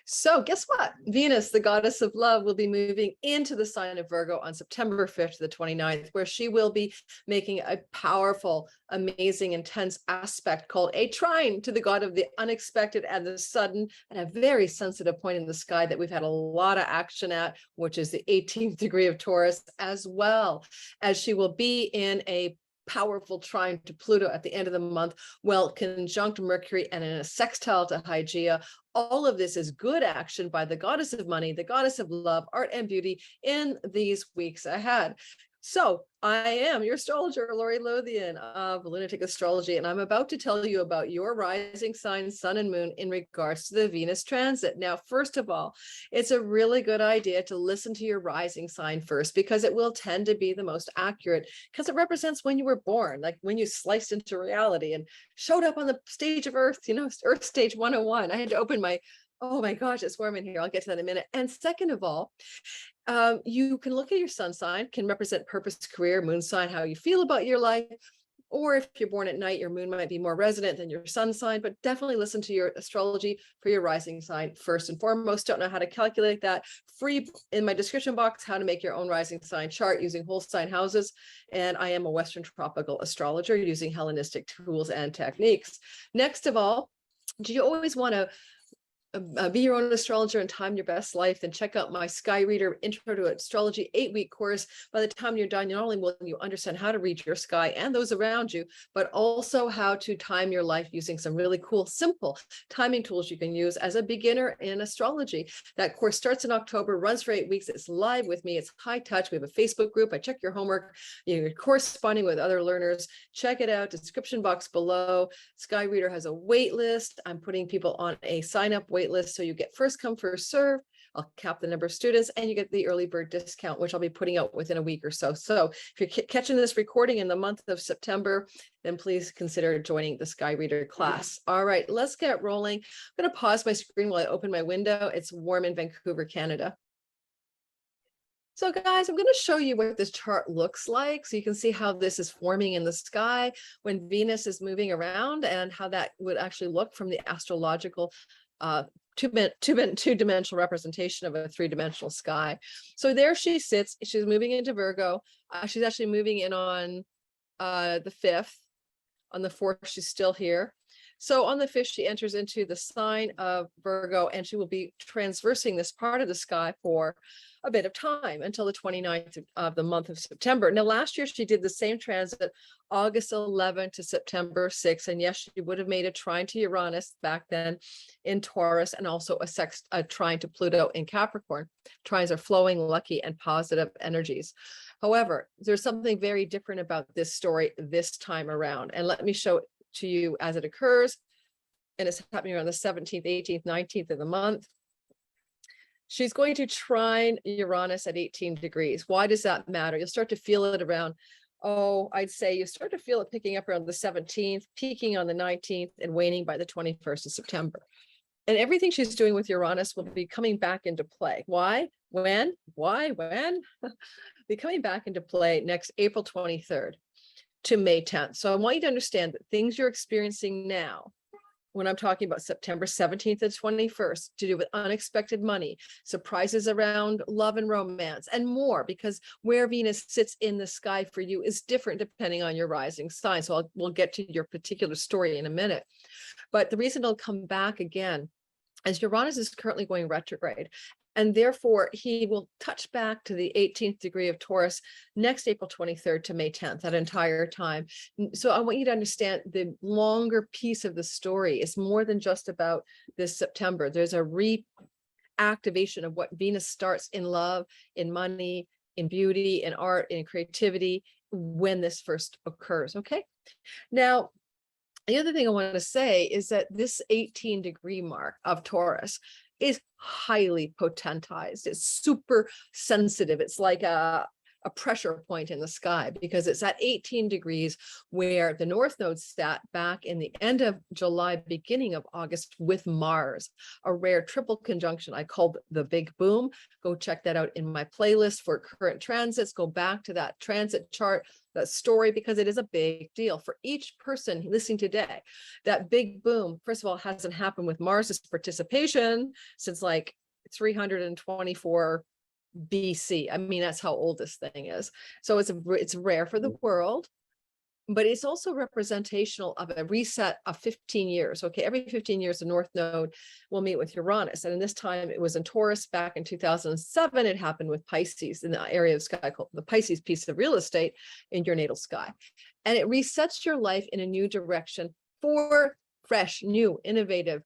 So guess what? Venus, the goddess of love, will be moving into the sign of Virgo on September 5th to the 29th, where she will be making a powerful, amazing, intense aspect called a trine to the god of the unexpected and the sudden, and a very sensitive point in the sky that we've had a lot of action at, which is the 18th degree of Taurus, as well as she will be in a powerful trine to Pluto at the end of the month, well, conjunct Mercury and in a sextile to Hygeia. All of this is good action by the goddess of money, the goddess of love, art, and beauty in these weeks ahead. So I am your astrologer, Lori Lothian of Lunatic Astrology, and I'm about to tell you about your rising sign, sun and moon, in regards to the Venus transit. Now, first of all, it's a really good idea to listen to your rising sign first, because it will tend to be the most accurate, because it represents when you were born, like when you sliced into reality and showed up on the stage of Earth, Earth stage 101. I had to open my, oh my gosh, it's warm in here. I'll get to that in a minute. And second of all, you can look at your sun sign, can represent purpose, career, moon sign, how you feel about your life. Or if you're born at night, your moon might be more resonant than your sun sign, but definitely listen to your astrology for your rising sign first and foremost. Don't know how to calculate that? Free in my description box, how to make your own rising sign chart using whole sign houses. And I am a Western tropical astrologer using Hellenistic tools and techniques. Next of all, do you always want to be your own astrologer and time your best life? Then check out my Sky Reader Intro to Astrology 8-week course. By the time you're done, not only will you understand how to read your sky and those around you, but also how to time your life using some really cool, simple timing tools you can use as a beginner in astrology. That course starts in October, runs for 8 weeks. It's live with me. It's high touch. We have a Facebook group. I check your homework. You're corresponding with other learners. Check it out. Description box below. Sky Reader has a wait list. I'm putting people on a sign up wait list, so you get first come, first serve. I'll cap the number of students and you get the early bird discount, which I'll be putting out within a week or so. So if you're catching this recording in the month of September, then please consider joining the Sky Reader class. All right, let's get rolling. I'm going to pause my screen while I open my window. It's warm in Vancouver, Canada. So guys, I'm going to show you what this chart looks like, so you can see how this is forming in the sky when Venus is moving around, and how that would actually look from the astrological two-dimensional representation of a three-dimensional sky. So there she sits. She's moving into Virgo. She's actually moving in on the 5th. On the 4th, she's still here. So on the 5th, she enters into the sign of Virgo, and she will be transversing this part of the sky for a bit of time until the 29th of the month of September. Now, last year, she did the same transit, August 11th to September 6th. And yes, she would have made a trine to Uranus back then in Taurus, and also a trine to Pluto in Capricorn. Trines are flowing, lucky, and positive energies. However, there's something very different about this story this time around. And let me show it to you as it occurs. And it's happening around the 17th, 18th, 19th of the month. She's going to trine Uranus at 18 degrees. Why does that matter? You'll start to feel it around, I'd say you start to feel it picking up around the 17th, peaking on the 19th, and waning by the 21st of September. And everything she's doing with Uranus will be coming back into play. Why? When? Why? When? Be coming back into play next April 23rd to May 10th. So I want you to understand that things you're experiencing now, when I'm talking about September 17th and 21st, to do with unexpected money, surprises around love and romance, and more, because where Venus sits in the sky for you is different depending on your rising sign. So we'll get to your particular story in a minute. But the reason it'll come back again is Uranus is currently going retrograde. And therefore, he will touch back to the 18th degree of Taurus next April 23rd to May 10th, that entire time. So I want you to understand the longer piece of the story is more than just about this September. There's a reactivation of what Venus starts in love, in money, in beauty, in art, in creativity, when this first occurs. Okay. Now, the other thing I want to say is that this 18 degree mark of Taurus is highly potentized. It's super sensitive. It's like a a pressure point in the sky, because it's at 18 degrees where the North Node sat back in the end of July, beginning of August with Mars, a rare triple conjunction I called the Big Boom. Go check that out in my playlist for current transits. Go back to that transit chart, that story, because it is a big deal for each person listening today. That big boom, first of all, hasn't happened with Mars's participation since like 324 BC. I mean, that's how old this thing is. So it's rare for the world, but it's also representational of a reset of 15 years. Okay, every 15 years, the North Node will meet with Uranus. And in this time, it was in Taurus back in 2007. It happened with Pisces in the area of sky called the Pisces piece of real estate in your natal sky. And it resets your life in a new direction for fresh, new, innovative,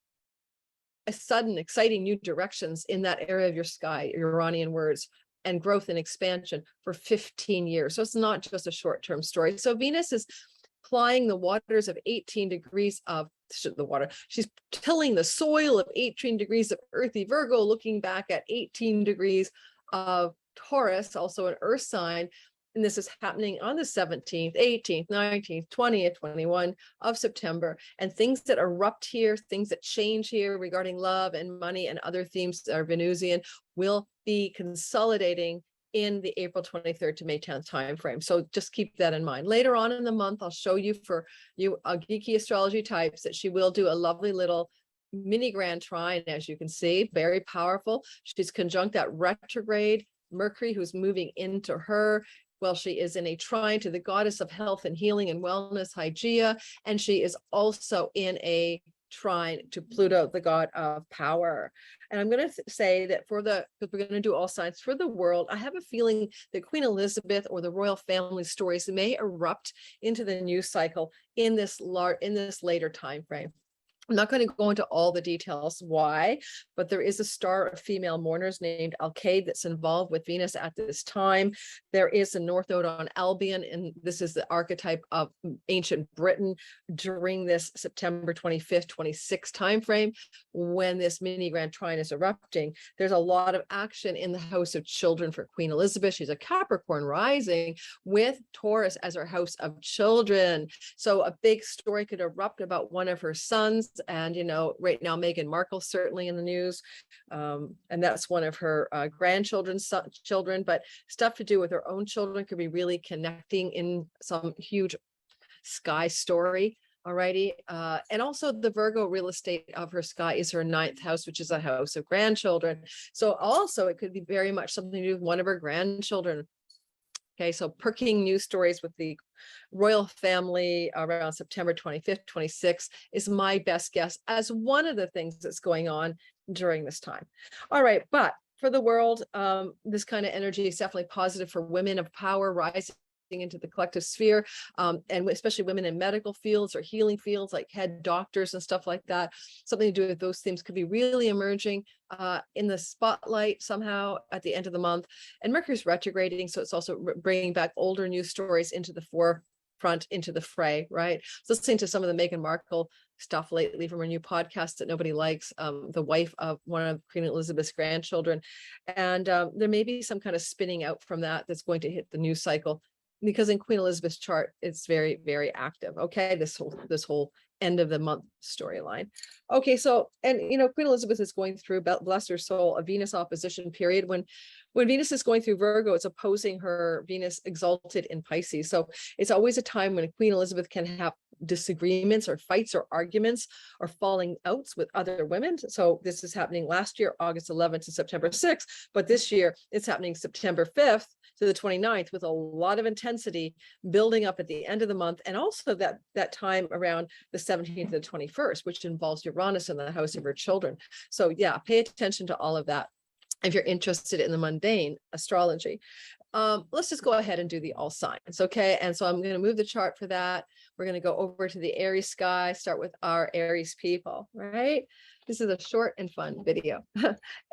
a sudden, exciting new directions in that area of your sky, Uranian words, and growth and expansion for 15 years. So it's not just a short-term story. So Venus is plying the waters of 18 degrees of the water. She's tilling the soil of 18 degrees of earthy Virgo, looking back at 18 degrees of Taurus, also an earth sign. And this is happening on the 17th, 18th, 19th, 20th, 21 of September. And things that erupt here, things that change here regarding love and money and other themes that are Venusian will be consolidating in the April 23rd to May 10th timeframe. So just keep that in mind. Later on in the month, I'll show you for you geeky astrology types that she will do a lovely little mini grand trine, as you can see, very powerful. She's conjunct that retrograde Mercury, who's moving into her. Well, she is in a trine to the goddess of health and healing and wellness, Hygeia, and she is also in a trine to Pluto, the god of power. And I'm going to say that because we're going to do all signs for the world, I have a feeling that Queen Elizabeth or the royal family stories may erupt into the news cycle in this later time frame. I'm not going to go into all the details why, but there is a star of female mourners named Alkaid that's involved with Venus at this time. There is a North Node on Albion, and this is the archetype of ancient Britain during this September 25th, 26th timeframe when this mini grand trine is erupting. There's a lot of action in the house of children for Queen Elizabeth. She's a Capricorn rising with Taurus as her house of children. So a big story could erupt about one of her sons. And, you know, right now, Meghan Markle certainly in the news. And that's one of her grandchildren's children, but stuff to do with her own children could be really connecting in some huge sky story. Alrighty. And also the Virgo real estate of her sky is her 9th house, which is a house of grandchildren. So also it could be very much something to do with one of her grandchildren. Okay, so perking news stories with the royal family around September 25th, 26th is my best guess as one of the things that's going on during this time. All right, but for the world, this kind of energy is definitely positive for women of power rising into the collective sphere, and especially women in medical fields or healing fields like head doctors and stuff like that. Something to do with those themes could be really emerging in the spotlight somehow at the end of the month. And Mercury's retrograding, so it's also bringing back older news stories into the forefront, into the fray, right? So listening to some of the Meghan Markle stuff lately from her new podcast that nobody likes, the wife of one of Queen Elizabeth's grandchildren. And there may be some kind of spinning out from that that's going to hit the news cycle, because in Queen Elizabeth's chart, it's very, very active. Okay, this whole end of the month storyline. Okay, so, and you know, Queen Elizabeth is going through, bless her soul, a Venus opposition period. When Venus is going through Virgo, it's opposing her Venus exalted in Pisces. So it's always a time when Queen Elizabeth can have disagreements or fights or arguments or falling outs with other women. So this is happening last year, August 11th to September 6th, but this year it's happening September 5th to the 29th with a lot of intensity building up at the end of the month, and also that time around the 17th to the 21st, which involves Uranus in the house of her children. So yeah, pay attention to all of that if you're interested in the mundane astrology. Let's just go ahead and do the all signs, okay? And so I'm going to move the chart for that. We're going to go over to the Aries sky, start with our Aries people, right? This is a short and fun video.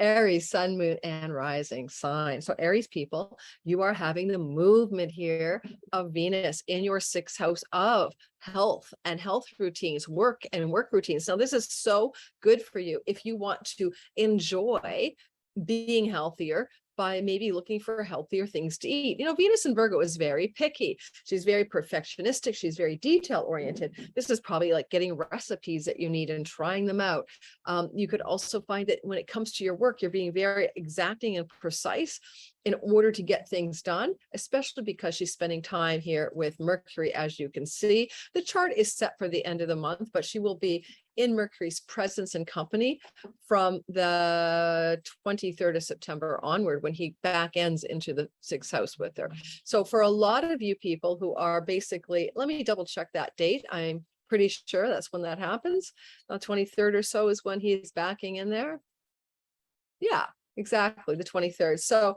Aries, sun, moon, and rising sign. So Aries people, you are having the movement here of Venus in your 6th house of health and health routines, work and work routines. Now, this is so good for you if you want to enjoy being healthier by maybe looking for healthier things to eat. You know, Venus in Virgo is very picky. She's very perfectionistic. She's very detail oriented. This is probably like getting recipes that you need and trying them out. You could also find that when it comes to your work, you're being very exacting and precise in order to get things done, especially because she's spending time here with Mercury, as you can see. The chart is set for the end of the month, but she will be in Mercury's presence and company from the 23rd of September onward, when he back ends into the 6th house with her. So for a lot of you people who are basically, let me double check that date. I'm pretty sure that's when that happens. 23rd or so is when he's backing in there. Yeah, exactly, the 23rd. So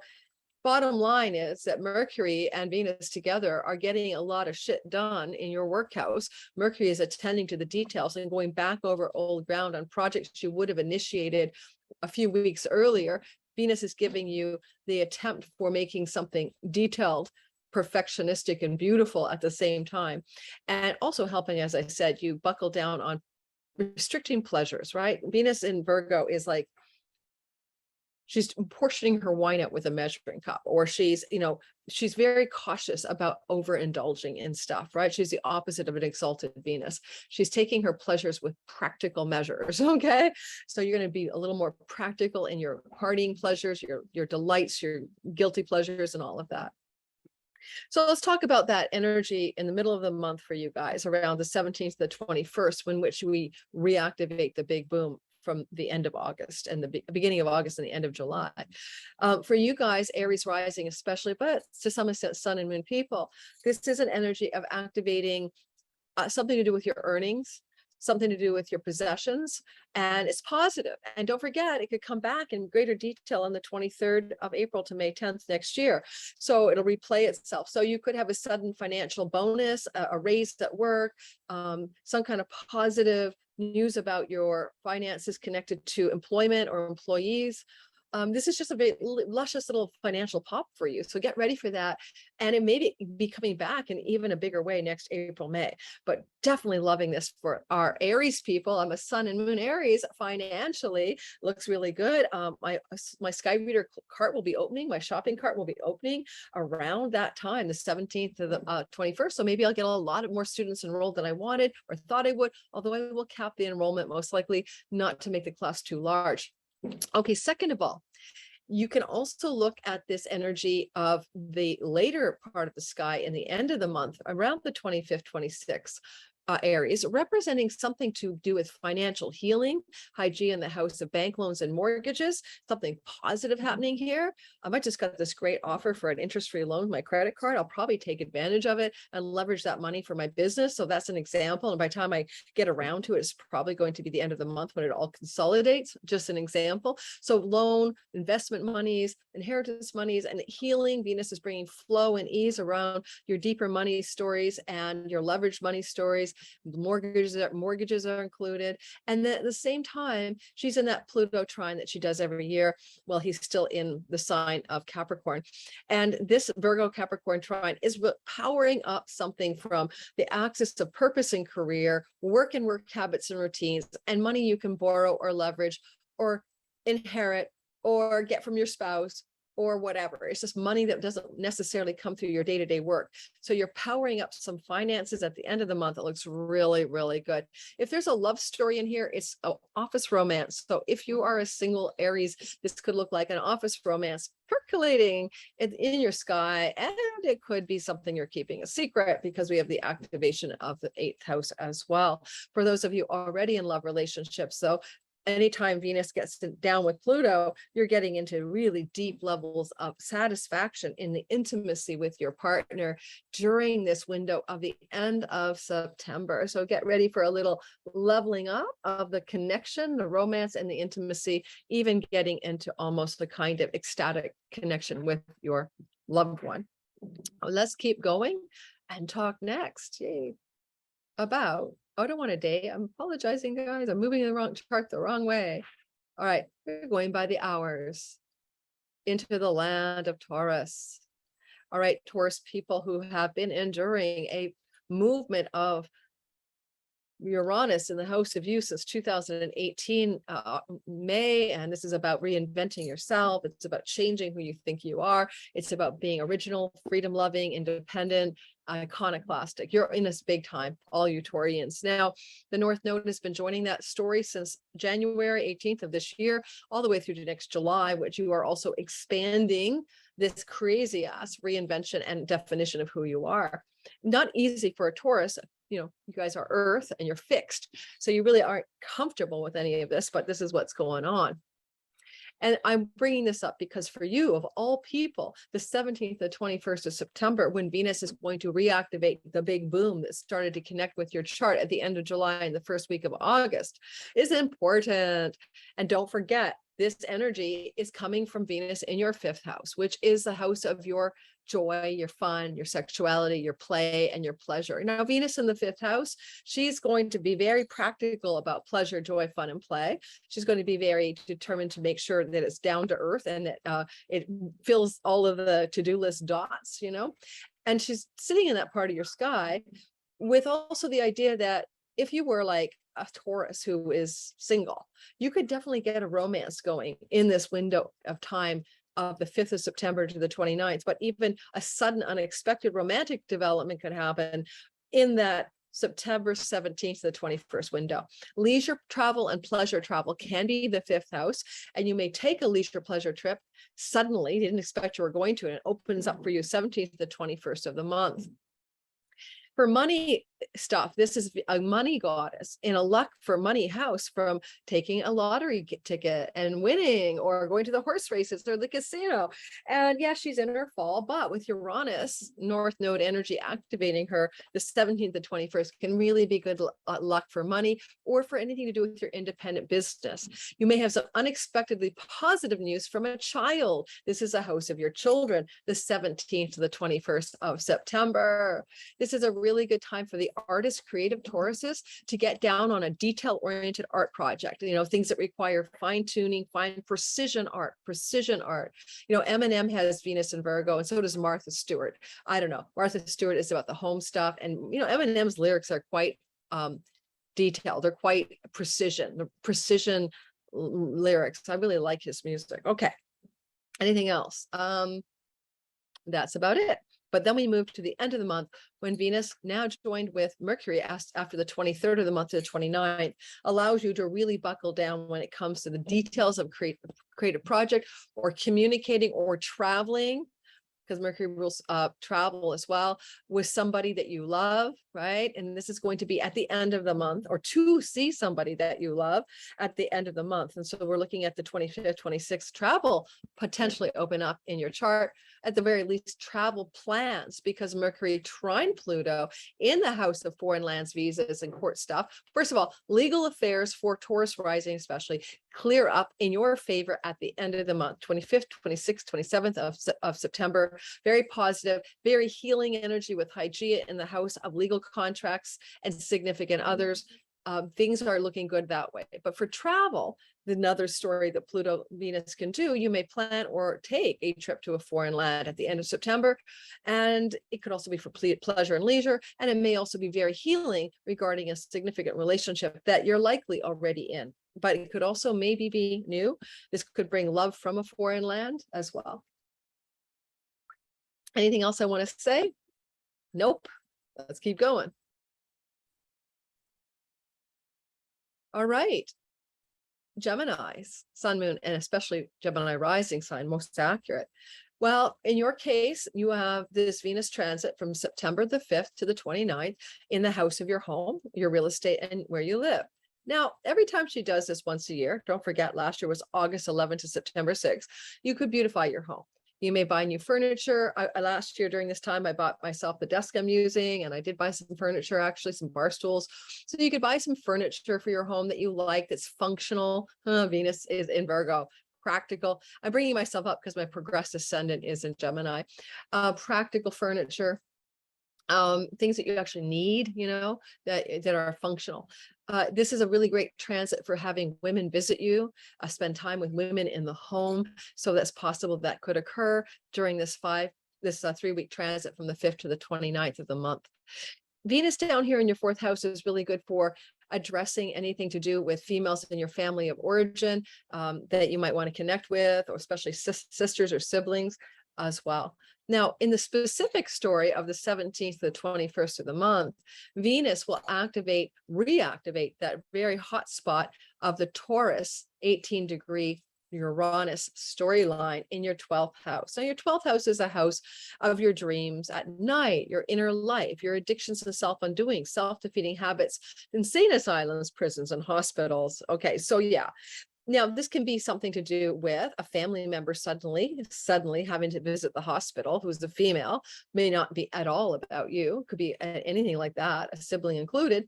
bottom line is that Mercury and Venus together are getting a lot of shit done in your work house. Mercury is attending to the details and going back over old ground on projects you would have initiated a few weeks earlier. Venus is giving you the attempt for making something detailed, perfectionistic, and beautiful at the same time. And also helping, as I said, you buckle down on restricting pleasures, right? Venus in Virgo is like, she's portioning her wine out with a measuring cup, or she's, you know, she's very cautious about overindulging in stuff, right? She's the opposite of an exalted Venus. She's taking her pleasures with practical measures. Okay. So you're going to be a little more practical in your partying pleasures, your delights, your guilty pleasures, and all of that. So let's talk about that energy in the middle of the month for you guys, around the 17th to the 21st, when which we reactivate the big boom from the end of August and the beginning of August and the end of July. For you guys, Aries rising especially, but to some extent Sun and Moon people, this is an energy of activating something to do with your earnings, something to do with your possessions, and it's positive. And don't forget, it could come back in greater detail on the 23rd of April to May 10th next year. So it'll replay itself. So you could have a sudden financial bonus, a raise at work, some kind of positive news about your finances connected to employment or employees. This is just a very luscious little financial pop for you. So get ready for that. And it may be coming back in even a bigger way next April, May, but definitely loving this for our Aries people. I'm a Sun and Moon Aries. Financially looks really good. My Sky Reader cart will be opening. My shopping cart will be opening around that time, the 17th to the 21st. So maybe I'll get a lot more students enrolled than I wanted or thought I would, although I will cap the enrollment most likely, not to make the class too large. Okay, second of all, you can also look at this energy of the later part of the sky in the end of the month, around the 25th, 26th. Aries, representing something to do with financial healing, high G in the house of bank loans and mortgages, something positive happening here. I just got this great offer for an interest-free loan, my credit card. I'll probably take advantage of it and leverage that money for my business. So that's an example. And by the time I get around to it, it's probably going to be the end of the month when it all consolidates, just an example. So loan, investment monies, inheritance monies, and healing. Venus is bringing flow and ease around your deeper money stories and your leveraged money stories. Mortgages are included. And then at the same time, she's in that Pluto trine that she does every year while he's still in the sign of Capricorn. And this Virgo Capricorn trine is powering up something from the axis of purpose and career, work and work habits and routines, and money you can borrow or leverage or inherit or get from your spouse or whatever. It's just money that doesn't necessarily come through your day-to-day work. So you're powering up some finances at the end of the month. It looks really, really good. If there's a love story in here, it's an office romance. So if you are a single Aries, this could look like an office romance percolating in your sky. And it could be something you're keeping a secret because we have the activation of the 8th house as well. For those of you already in love relationships, though, anytime Venus gets down with Pluto, you're getting into really deep levels of satisfaction in the intimacy with your partner during this window of the end of September. So get ready for a little leveling up of the connection, the romance, and the intimacy, even getting into almost a kind of ecstatic connection with your loved one. Let's keep going and talk next about, I don't want a day. I'm apologizing, guys. I'm moving the wrong chart the wrong way. All right, we're going by the hours into the land of Taurus. All right, Taurus people who have been enduring a movement of Uranus in the house of you since 2018, May, and this is about reinventing yourself. It's about changing who you think you are. It's about being original, freedom loving, independent, iconoclastic. You're in this big time, all you Taurians. Now, the North Node has been joining that story since January 18th of this year, all the way through to next July, which you are also expanding this crazy ass reinvention and definition of who you are. Not easy for a Taurus. You guys are Earth and you're fixed. So you really aren't comfortable with any of this, but this is what's going on. And I'm bringing this up because for you, of all people, the 17th to 21st of September, when Venus is going to reactivate the big boom that started to connect with your chart at the end of July and the first week of August, is important. And don't forget, this energy is coming from Venus in your 5th house, which is the house of your joy, your fun, your sexuality, your play, and your pleasure. Now, Venus in the 5th house, she's going to be very practical about pleasure, joy, fun, and play. She's going to be very determined to make sure that it's down to earth and that it fills all of the to-do list dots, and she's sitting in that part of your sky with also the idea that if you were like a Taurus who is single, you could definitely get a romance going in this window of time of the 5th of September to the 29th, but even a sudden unexpected romantic development could happen in that September 17th to the 21st window. Leisure travel and pleasure travel can be the 5th house, and you may take a leisure pleasure trip suddenly, you didn't expect you were going to, and it opens up for you 17th to the 21st of the month. For money stuff, this is a money goddess in a luck for money house from taking a lottery ticket and winning, or going to the horse races or the casino. And yeah, she's in her fall, but with Uranus, North Node energy activating her, the 17th to 21st can really be good luck for money or for anything to do with your independent business. You may have some unexpectedly positive news from a child. This is a house of your children, the 17th to the 21st of September. This is a really good time for the artist, creative Tauruses to get down on a detail-oriented art project, things that require fine-tuning, fine precision art. Eminem has Venus in Virgo, and so does Martha Stewart. I don't know. Martha Stewart is about the home stuff, and Eminem's lyrics are quite detailed. They're quite precision. The precision lyrics. I really like his music. Okay. Anything else? That's about it. But then we move to the end of the month when Venus, now joined with Mercury after the 23rd of the month to the 29th, allows you to really buckle down when it comes to the details of creative project or communicating or traveling, because Mercury rules travel as well, with somebody that you love, right? And this is going to be at the end of the month, or to see somebody that you love at the end of the month. And so we're looking at the 25th, 26th travel potentially open up in your chart, at the very least travel plans, because Mercury trine Pluto in the house of foreign lands, visas, and court stuff. First of all, legal affairs for Taurus rising especially clear up in your favor at the end of the month, 25th, 26th, 27th of September. Very positive, very healing energy with Hygeia in the house of legal contracts and significant others. Things are looking good that way. But for travel, another story that Pluto Venus can do, you may plan or take a trip to a foreign land at the end of September. And it could also be for pleasure and leisure. And it may also be very healing regarding a significant relationship that you're likely already in. But it could also maybe be new. This could bring love from a foreign land as well. Anything else I want to say? Nope. Let's keep going. All right. Gemini's sun, moon, and especially Gemini rising sign, most accurate. Well, in your case, you have this Venus transit from September the 5th to the 29th in the house of your home, your real estate, and where you live. Now, every time she does this once a year, don't forget last year was August 11th to September 6th, you could beautify your home. You may buy new furniture. Last year during this time, I bought myself the desk I'm using, and I did buy some furniture, actually some bar stools. So you could buy some furniture for your home that you like, that's functional. Venus is in Virgo. Practical. I'm bringing myself up because my progressed ascendant is in Gemini. Practical furniture. Things that you actually need, that are functional. This is a really great transit for having women visit you, spend time with women in the home. So that's possible that could occur during this 3-week transit from the 5th to the 29th of the month. Venus down here in your fourth house is really good for addressing anything to do with females in your family of origin that you might want to connect with, or especially sisters or siblings as well. Now, in the specific story of the 17th to the 21st of the month, Venus will reactivate that very hot spot of the Taurus 18-degree Uranus storyline in your 12th house. Now, your 12th house is a house of your dreams at night, your inner life, your addictions and self-undoing, self-defeating habits, insane asylums, prisons, and hospitals. Okay, so yeah. Now, this can be something to do with a family member suddenly having to visit the hospital, who's a female, may not be at all about you, could be anything like that, a sibling included.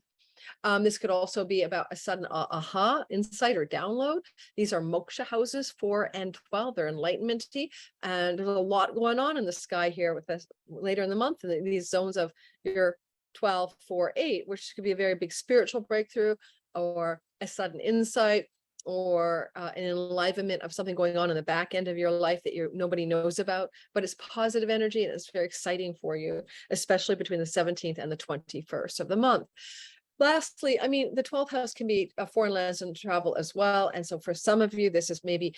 This could also be about a sudden aha, insight, or download. These are moksha houses 4 and 12. They're enlightenment-y, and there's a lot going on in the sky here with this later in the month, in these zones of your 12, 4, 8, which could be a very big spiritual breakthrough, or a sudden insight, or an enlivenment of something going on in the back end of your life that nobody knows about, but it's positive energy and it's very exciting for you, especially between the 17th and the 21st of the month. Lastly, I mean, the 12th house can be a foreign lands and travel as well. And so for some of you, this is maybe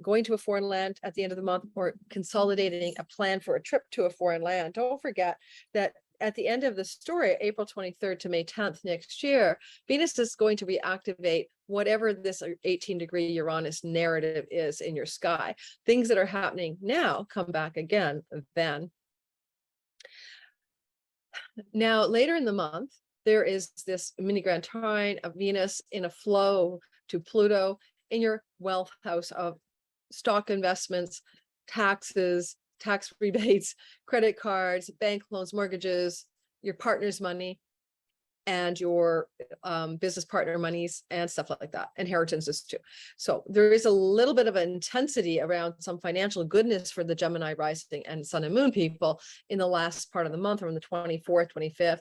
going to a foreign land at the end of the month, or consolidating a plan for a trip to a foreign land. Don't forget that at the end of the story, April 23rd to May 10th next year, Venus is going to reactivate whatever this 18-degree Uranus narrative is in your sky. Things that are happening now come back again then. Now, later in the month, there is this mini grand trine of Venus in a flow to Pluto in your wealth house of stock investments, taxes, tax rebates, credit cards, bank loans, mortgages, your partner's money, and your business partner monies and stuff like that, inheritances too. So there is a little bit of intensity around some financial goodness for the Gemini rising and sun and moon people in the last part of the month, around the 24th, 25th,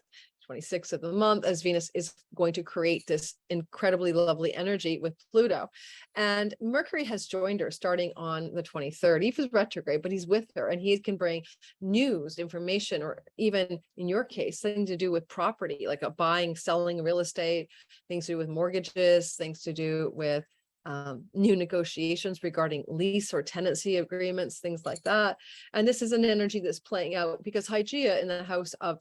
26th of the month, as Venus is going to create this incredibly lovely energy with Pluto. And Mercury has joined her starting on the 23rd. He was retrograde, but he's with her, and he can bring news, information, or even in your case, things to do with property, like a buying, selling real estate, things to do with mortgages, things to do with new negotiations regarding lease or tenancy agreements, things like that. And this is an energy that's playing out because Hygeia in the house of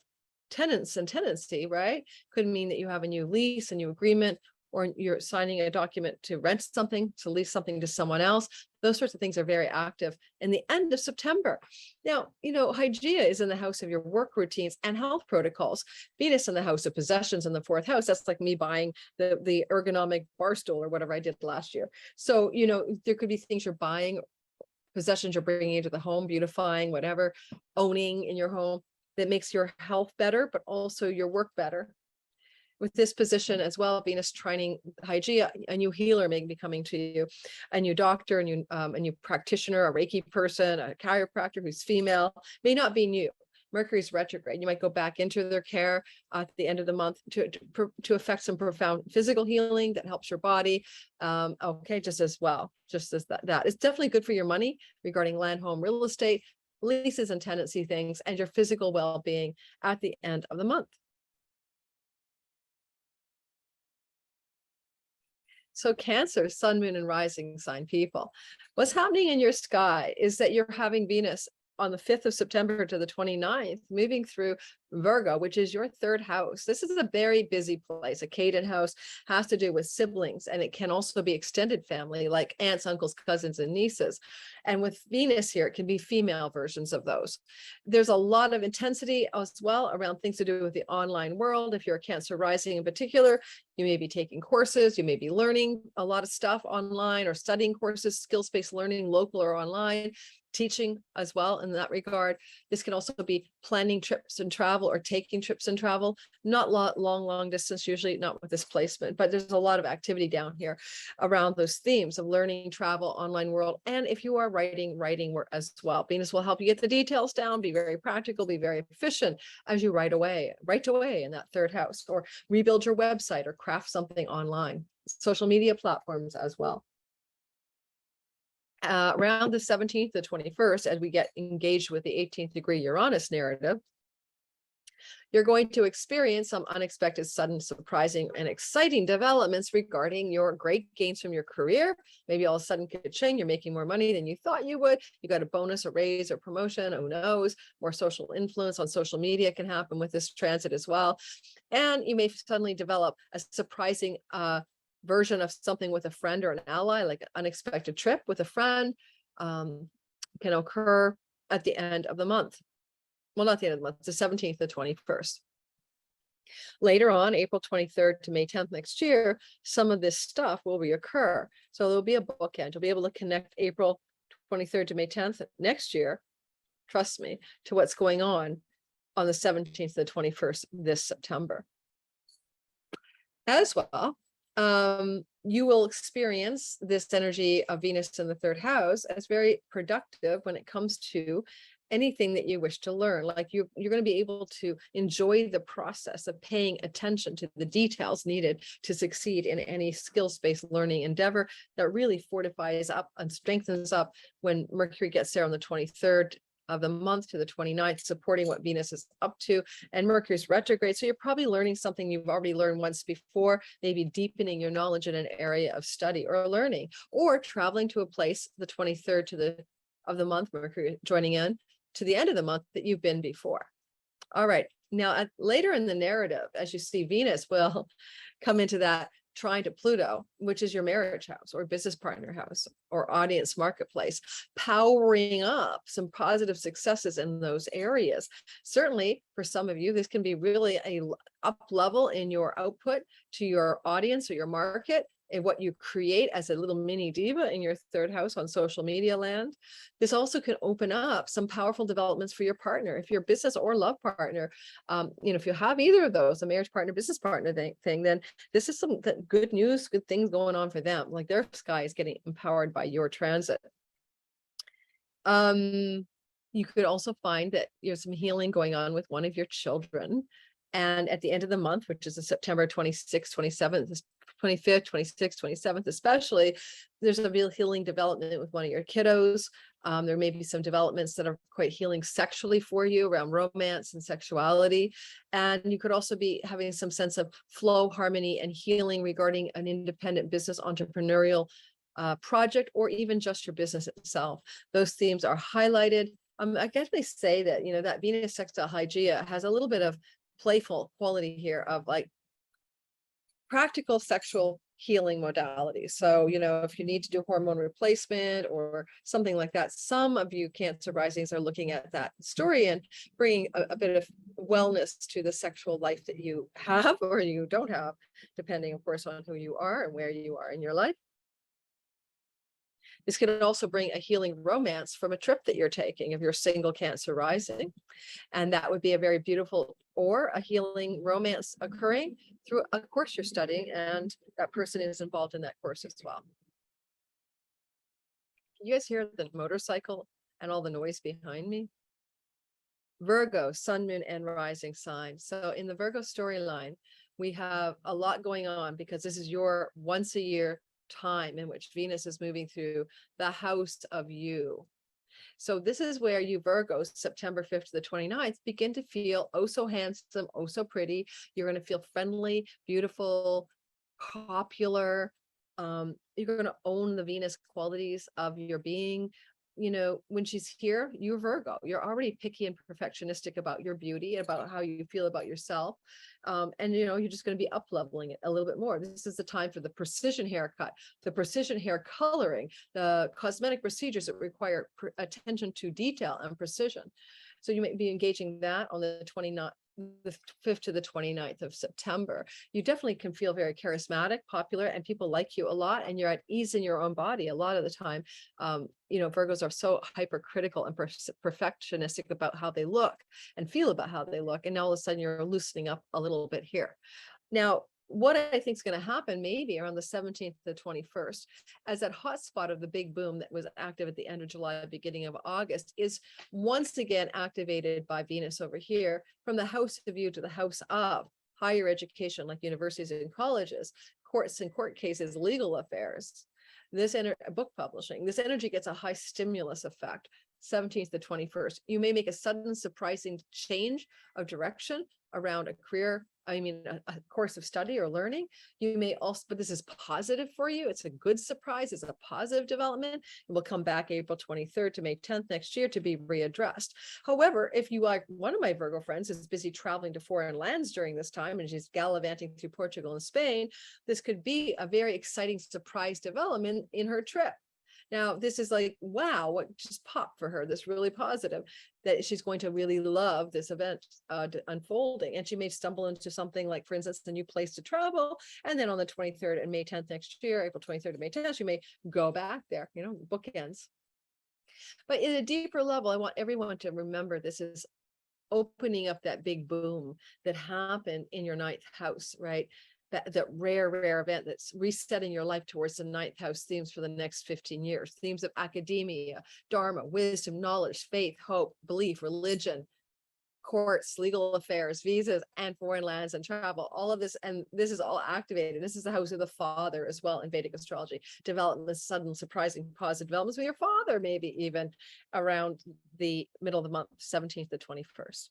tenants and tenancy, right, could mean that you have a new lease, a new agreement, or you're signing a document to rent something, to lease something to someone else. Those sorts of things are very active in the end of September. Now, you know, Hygeia is in the house of your work routines and health protocols. Venus in the house of possessions in the fourth house. That's like me buying the ergonomic bar stool or whatever I did last year. So, you know, there could be things you're buying, possessions you're bringing into the home, beautifying, whatever, owning in your home, that makes your health better, but also your work better. With this position as well, Venus trining Hygeia, a new healer may be coming to you, a new doctor, a new practitioner, a Reiki person, a chiropractor who's female, may not be new. Mercury's retrograde. You might go back into their care at the end of the month to affect some profound physical healing that helps your body. Okay, just as that. It's definitely good for your money regarding land, home, real estate, leases and tenancy things, and your physical well-being at the end of the month. So Cancer, sun, moon, and rising sign people, what's happening in your sky is that you're having Venus on the 5th of September to the 29th, moving through Virgo, which is your third house. This is a very busy place. A Caden house has to do with siblings, and it can also be extended family, like aunts, uncles, cousins, and nieces. And with Venus here, it can be female versions of those. There's a lot of intensity as well around things to do with the online world. If you're a Cancer rising in particular, you may be taking courses, you may be learning a lot of stuff online or studying courses, skills-based learning, local or online, teaching as well in that regard. This can also be planning trips and travel or taking trips and travel, not long distance, usually not with this placement, but there's a lot of activity down here around those themes of learning, travel, online world. And if you are writing work as well, Venus will help you get the details down, be very practical, be very efficient as you write away in that third house, or rebuild your website or craft something online, social media platforms as well. Around the 17th to 21st, as we get engaged with the 18th degree Uranus narrative, You're going to experience some unexpected, sudden, surprising, and exciting developments regarding your great gains from your career. Maybe all of a sudden, ka-ching, you're making more money than you thought you would. You got a bonus, a raise, or promotion. Who knows? More social influence on social media can happen with this transit as well. And you may suddenly develop a surprising version of something with a friend or an ally, like an unexpected trip with a friend, can occur at the end of the month. Well, not the end of the month, the 17th to 21st. Later on, April 23rd to May 10th next year, some of this stuff will reoccur. So there'll be a bookend. You'll be able to connect April 23rd to May 10th next year, trust me, to what's going on the 17th to the 21st this September. As well, you will experience this energy of Venus in the third house as very productive when it comes to anything that you wish to learn. Like you're going to be able to enjoy the process of paying attention to the details needed to succeed in any skills-based learning endeavor that really fortifies up and strengthens up when Mercury gets there on the 23rd of the month to the 29th, supporting what Venus is up to, and Mercury's retrograde. So you're probably learning something you've already learned once before, maybe deepening your knowledge in an area of study or learning, or traveling to a place the 23rd of the month, Mercury joining in, to the end of the month that you've been before. All right. Now, later in the narrative, as you see, Venus will come into that trine to Pluto, which is your marriage house or business partner house or audience marketplace, powering up some positive successes in those areas. Certainly, for some of you, this can be really a up level in your output to your audience or your market, and what you create as a little mini diva in your third house on social media land. This also can open up some powerful developments for your partner. If you're business or love partner, if you have either of those, a marriage partner, business partner thing, then this is some good news, good things going on for them. Like their sky is getting empowered by your transit. You could also find that there's some healing going on with one of your children. And at the end of the month, which is September 26th, 27th, 25th, 26th, 27th, especially, there's a real healing development with one of your kiddos. There may be some developments that are quite healing sexually for you around romance and sexuality. And you could also be having some sense of flow, harmony, and healing regarding an independent business entrepreneurial project, or even just your business itself. Those themes are highlighted. I guess they say that, that Venus sextile Hygeia has a little bit of playful quality here of like practical sexual healing modalities. So, if you need to do hormone replacement or something like that, some of you Cancer risings are looking at that story and bringing a bit of wellness to the sexual life that you have or you don't have, depending, of course, on who you are and where you are in your life. This can also bring a healing romance from a trip that you're taking if you're single Cancer rising. And that would be a very beautiful, or a healing romance occurring through a course you're studying, and that person is involved in that course as well. Can you guys hear the motorcycle and all the noise behind me? Virgo, sun, moon, and rising sign. So in the Virgo storyline, we have a lot going on because this is your once a year time in which Venus is moving through the house of you. So this is where you Virgos, September 5th to the 29th, begin to feel oh so handsome, oh so pretty. You're going to feel friendly, beautiful, popular. You're going to own the Venus qualities of your being. When she's here, you're Virgo. You're already picky and perfectionistic about your beauty, about how you feel about yourself. And you're just going to be up leveling it a little bit more. This is the time for the precision haircut, the precision hair coloring, the cosmetic procedures that require attention to detail and precision. So you might be engaging that on the 5th to the 29th of September. You definitely can feel very charismatic, popular, and people like you a lot, and you're at ease in your own body a lot of the time. Virgos are so hypercritical and perfectionistic about how they look and feel about how they look. And now all of a sudden you're loosening up a little bit here. Now, what I think is going to happen maybe around the 17th to the 21st, as that hot spot of the big boom that was active at the end of July, beginning of August, is once again activated by Venus over here from the house of you to the house of higher education, like universities and colleges, courts and court cases, legal affairs, book publishing. This energy gets a high stimulus effect. 17th to 21st, you may make a sudden surprising change of direction around a career, a course of study or learning. You may also, but this is positive for you. It's a good surprise. It's a positive development. It will come back April 23rd to May 10th next year to be readdressed. However, if you are one of my Virgo friends is busy traveling to foreign lands during this time and she's gallivanting through Portugal and Spain, this could be a very exciting surprise development in her trip. Now, this is like, wow, what just popped for her, this really positive, that she's going to really love this event unfolding. And she may stumble into something like, for instance, a new place to travel. And then on the 23rd and May 10th next year, April 23rd to May 10th, she may go back there, bookends. But in a deeper level, I want everyone to remember this is opening up that big boom that happened in your ninth house, right? That rare event that's resetting your life towards the ninth house themes for the next 15 years, themes of academia, dharma, wisdom, knowledge, faith, hope, belief, religion, courts, legal affairs, visas, and foreign lands and travel, all of this. And this is all activated. This is the house of the father as well in Vedic astrology. Development, sudden, surprising, positive developments with your father, maybe even around the middle of the month, 17th to 21st.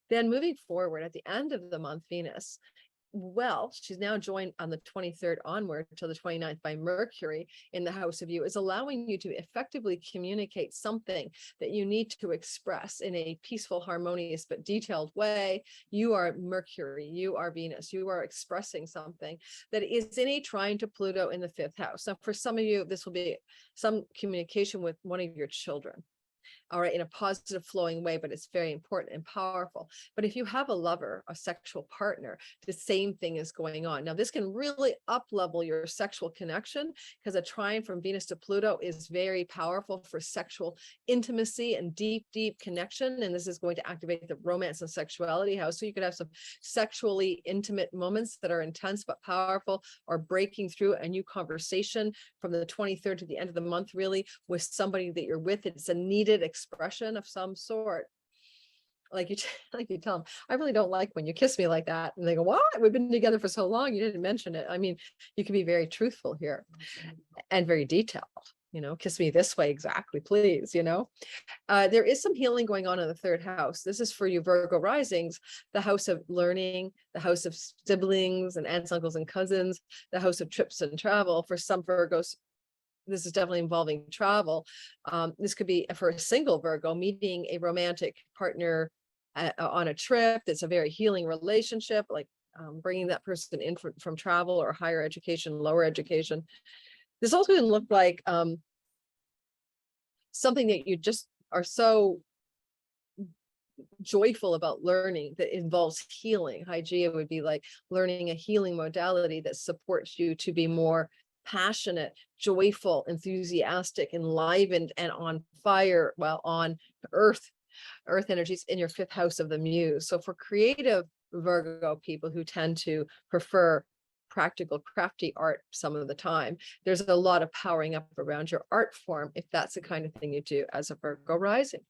Then moving forward at the end of the month, Venus, well, she's now joined on the 23rd onward till the 29th by Mercury in the house of you, is allowing you to effectively communicate something that you need to express in a peaceful, harmonious, but detailed way. You are Mercury, you are Venus, you are expressing something that is in a trine to Pluto in the 5th house. Now, for some of you, this will be some communication with one of your children. All right, in a positive flowing way, but it's very important and powerful. But if you have a lover, a sexual partner, the same thing is going on. Now, this can really up level your sexual connection because a trine from Venus to Pluto is very powerful for sexual intimacy and deep connection. And this is going to activate the romance and sexuality house. So you could have some sexually intimate moments that are intense but powerful, or breaking through a new conversation from the 23rd to the end of the month, really, with somebody that you're with. It's a needed expression of some sort. Like you tell them, I really don't like when you kiss me like that. And they go, what? We've been together for so long. You didn't mention it. I mean, you can be very truthful here and very detailed, kiss me this way. Exactly. Please. There is some healing going on in the 3rd house. This is for you Virgo risings, the house of learning, the house of siblings and aunts, uncles, and cousins, the house of trips and travel. For some Virgos, this is definitely involving travel. This could be for a single Virgo meeting a romantic partner on a trip. That's a very healing relationship, like bringing that person in from travel or higher education, lower education. This also can look like something that you just are so joyful about learning that involves healing. Hygeia would be like learning a healing modality that supports you to be more passionate, joyful, enthusiastic, enlivened, and on fire, well, on earth energies in your 5th house of the muse. So for creative Virgo people who tend to prefer practical, crafty art some of the time, there's a lot of powering up around your art form if that's the kind of thing you do as a Virgo rising,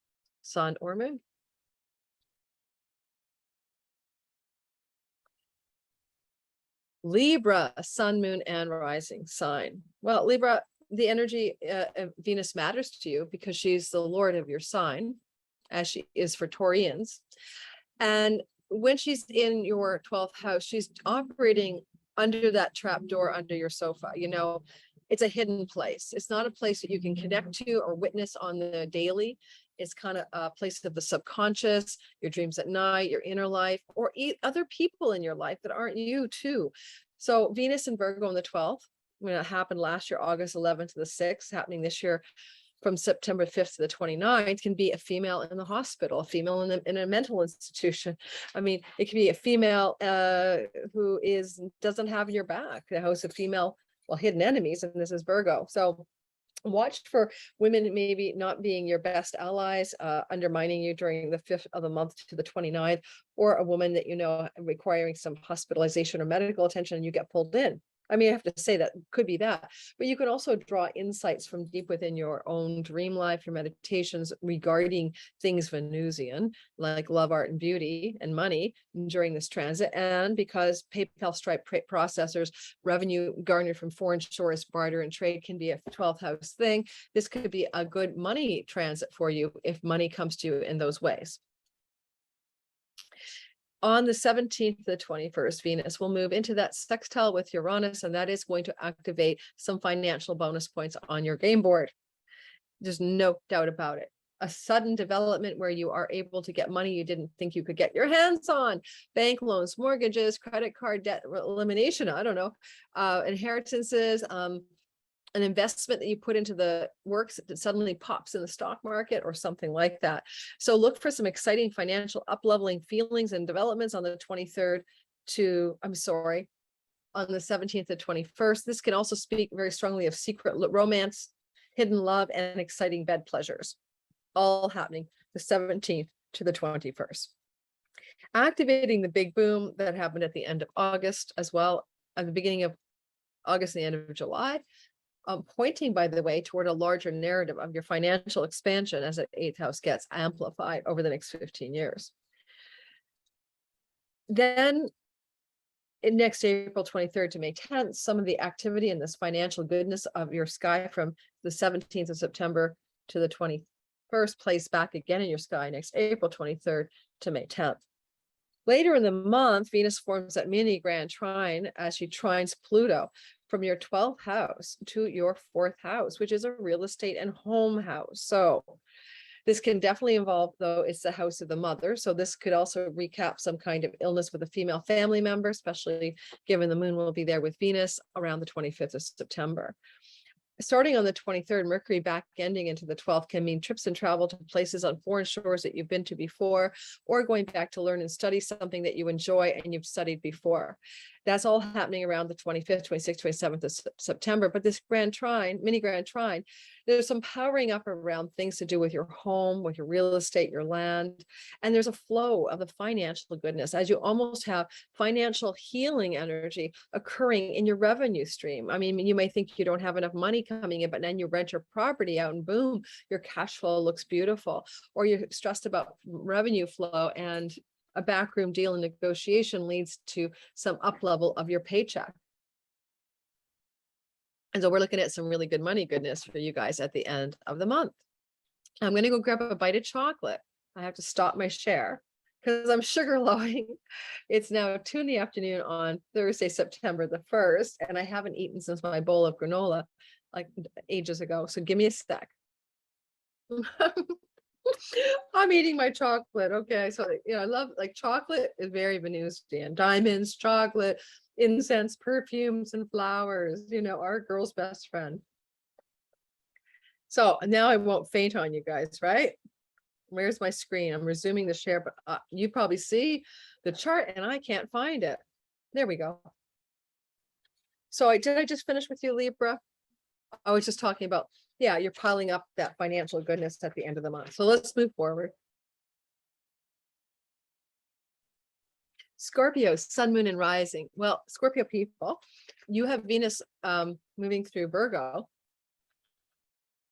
sun or moon. Libra, sun, moon, and rising sign. Well, Libra, the energy of Venus matters to you because she's the lord of your sign, as she is for Taurians. And when she's in your 12th house, she's operating under that trap door under your sofa. It's a hidden place. It's not a place that you can connect to or witness on the daily. It's kind of a place of the subconscious, your dreams at night, your inner life, or other people in your life that aren't you too. So Venus and Virgo on the 12th, when it happened last year, August 11th to the 6th, happening this year from September 5th to the 29th, can be a female in the hospital, a female in a mental institution. I mean, it can be a female who doesn't have your back, the house of female, hidden enemies, and this is Virgo. So watch for women maybe not being your best allies, undermining you during the 5th of the month to the 29th, or a woman that requiring some hospitalization or medical attention and you get pulled in. I mean, I have to say that could be that, but you can also draw insights from deep within your own dream life, your meditations regarding things Venusian, like love, art, and beauty and money during this transit. And because PayPal, Stripe processors, revenue garnered from foreign shores, barter and trade can be a 12th house thing, this could be a good money transit for you if money comes to you in those ways. On the 17th to the 21st, Venus will move into that sextile with Uranus, and that is going to activate some financial bonus points on your game board. There's no doubt about it. A sudden development where you are able to get money you didn't think you could get your hands on. Bank loans, mortgages, credit card debt elimination, I don't know, inheritances, an investment that you put into the works that suddenly pops in the stock market or something like that. So look for some exciting financial up-leveling feelings and developments on the 23rd on the 17th to 21st. This can also speak very strongly of secret romance, hidden love, and exciting bed pleasures, all happening the 17th to the 21st. Activating the big boom that happened at the end of August as well, at the beginning of August and the end of July, pointing, by the way, toward a larger narrative of your financial expansion as the 8th house gets amplified over the next 15 years. Then in next April 23rd to May 10th, some of the activity in this financial goodness of your sky from the 17th of September to the 21st plays back again in your sky next April 23rd to May 10th. Later in the month, Venus forms that mini grand trine as she trines Pluto from your 12th house to your 4th house, which is a real estate and home house. So this can definitely involve, though, it's the house of the mother. So this could also recap some kind of illness with a female family member, especially given the moon will be there with Venus around the 25th of September. Starting on the 23rd, Mercury back ending into the 12th can mean trips and travel to places on foreign shores that you've been to before, or going back to learn and study something that you enjoy and you've studied before. That's all happening around the 25th, 26th, 27th of September. But this grand trine, mini grand trine, there's some powering up around things to do with your home, with your real estate, your land. And there's a flow of the financial goodness as you almost have financial healing energy occurring in your revenue stream. I mean, you may think you don't have enough money coming in, but then you rent your property out and boom, your cash flow looks beautiful. Or you're stressed about revenue flow and a backroom deal and negotiation leads to some up level of your paycheck. And so we're looking at some really good money goodness for you guys at the end of the month. I'm going to go grab a bite of chocolate. I have to stop my share because I'm sugar lowing. It's now 2 in the afternoon on Thursday, September the 1st, and I haven't eaten since my bowl of granola like ages ago. So give me a sec. I'm eating my chocolate. Okay. So, I love, like, chocolate is very Venusian. Diamonds, chocolate, incense, perfumes, and flowers, our girl's best friend. So now I won't faint on you guys, right? Where's my screen? I'm resuming the share, but you probably see the chart and I can't find it. There we go. So did I just finish with you, Libra? I was just talking about, yeah, you're piling up that financial goodness at the end of the month. So let's move forward. Scorpio, sun, moon, and rising. Well, Scorpio people, you have Venus moving through Virgo,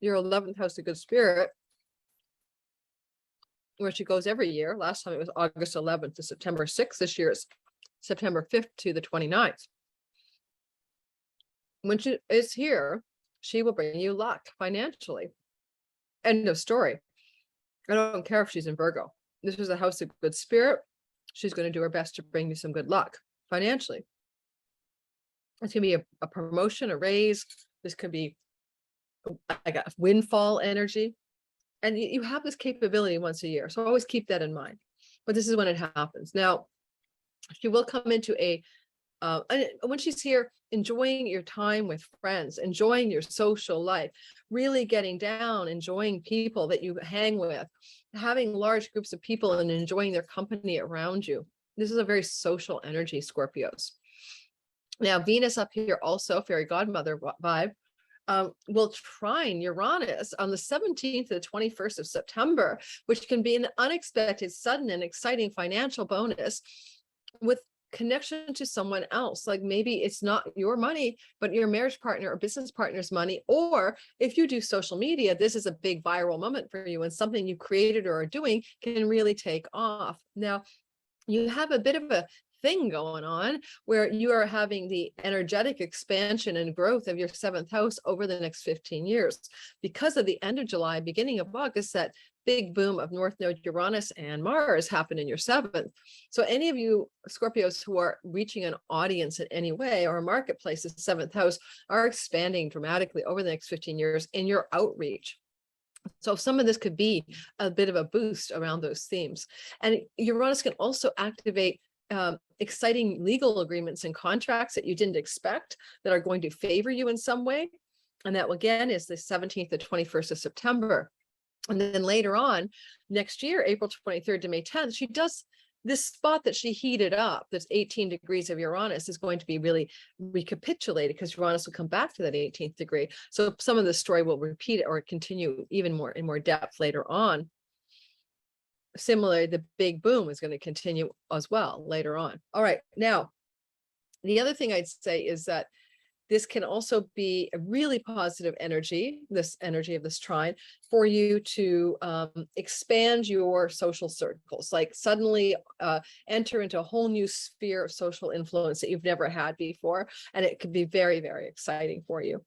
your 11th house of good spirit, where she goes every year. Last time it was August 11th to September 6th. This year it's September 5th to the 29th. When she is here, she will bring you luck financially. End of story. I don't care if she's in Virgo. This is a house of good spirit. She's going to do her best to bring you some good luck financially. It's going to be a promotion, a raise. This could be like a windfall energy. And you have this capability once a year. So always keep that in mind. But this is when it happens. Now, she will come into when she's here, enjoying your time with friends, enjoying your social life, really getting down, enjoying people that you hang with, having large groups of people and enjoying their company around you. This is a very social energy, Scorpios. Now, Venus up here also, fairy godmother vibe, will trine Uranus on the 17th to the 21st of September, which can be an unexpected, sudden, and exciting financial bonus with connection to someone else. Like maybe it's not your money, but your marriage partner or business partner's money. Or if you do social media, this is a big viral moment for you and something you created or are doing can really take off. Now, you have a bit of a thing going on where you are having the energetic expansion and growth of your seventh house over the next 15 years. Because of the end of July, beginning of August, that big boom of North Node Uranus and Mars happened in your seventh. So any of you Scorpios who are reaching an audience in any way, or a marketplace, the seventh house, are expanding dramatically over the next 15 years in your outreach. So some of this could be a bit of a boost around those themes. And Uranus can also activate exciting legal agreements and contracts that you didn't expect that are going to favor you in some way. And that again is the 17th to 21st of September. And then later on next year, April 23rd to May 10th, she does this spot that she heated up, that's 18 degrees of Uranus, is going to be really recapitulated because Uranus will come back to that 18th degree. So some of the story will repeat it or continue even more in more depth later on. Similarly, the big boom is going to continue as well later on. All right. Now, the other thing I'd say is that this can also be a really positive energy, this energy of this trine, for you to expand your social circles, like suddenly enter into a whole new sphere of social influence that you've never had before. And it could be very, very exciting for you.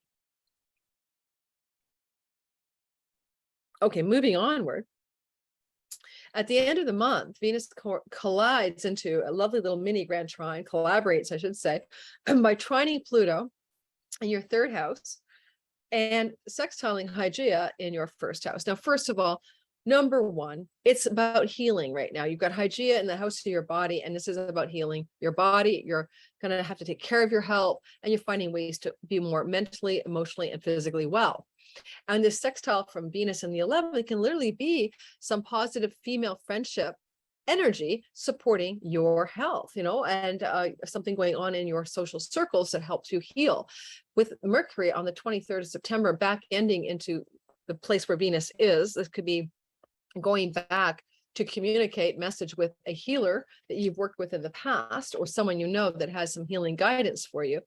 Okay, moving onward. At the end of the month, Venus collides into a lovely little mini grand trine, collaborates, I should say, by trining Pluto in your third house and sextiling Hygeia in your first house. Now, first of all, number one, it's about healing right now. You've got Hygeia in the house of your body, and this is about healing your body. You're going to have to take care of your health, and you're finding ways to be more mentally, emotionally, and physically well. And this sextile from Venus in the 11th can literally be some positive female friendship energy supporting your health, and something going on in your social circles that helps you heal. With Mercury on the 23rd of September back ending into the place where Venus is, this could be going back to communicate message with a healer that you've worked with in the past, or someone that has some healing guidance for you,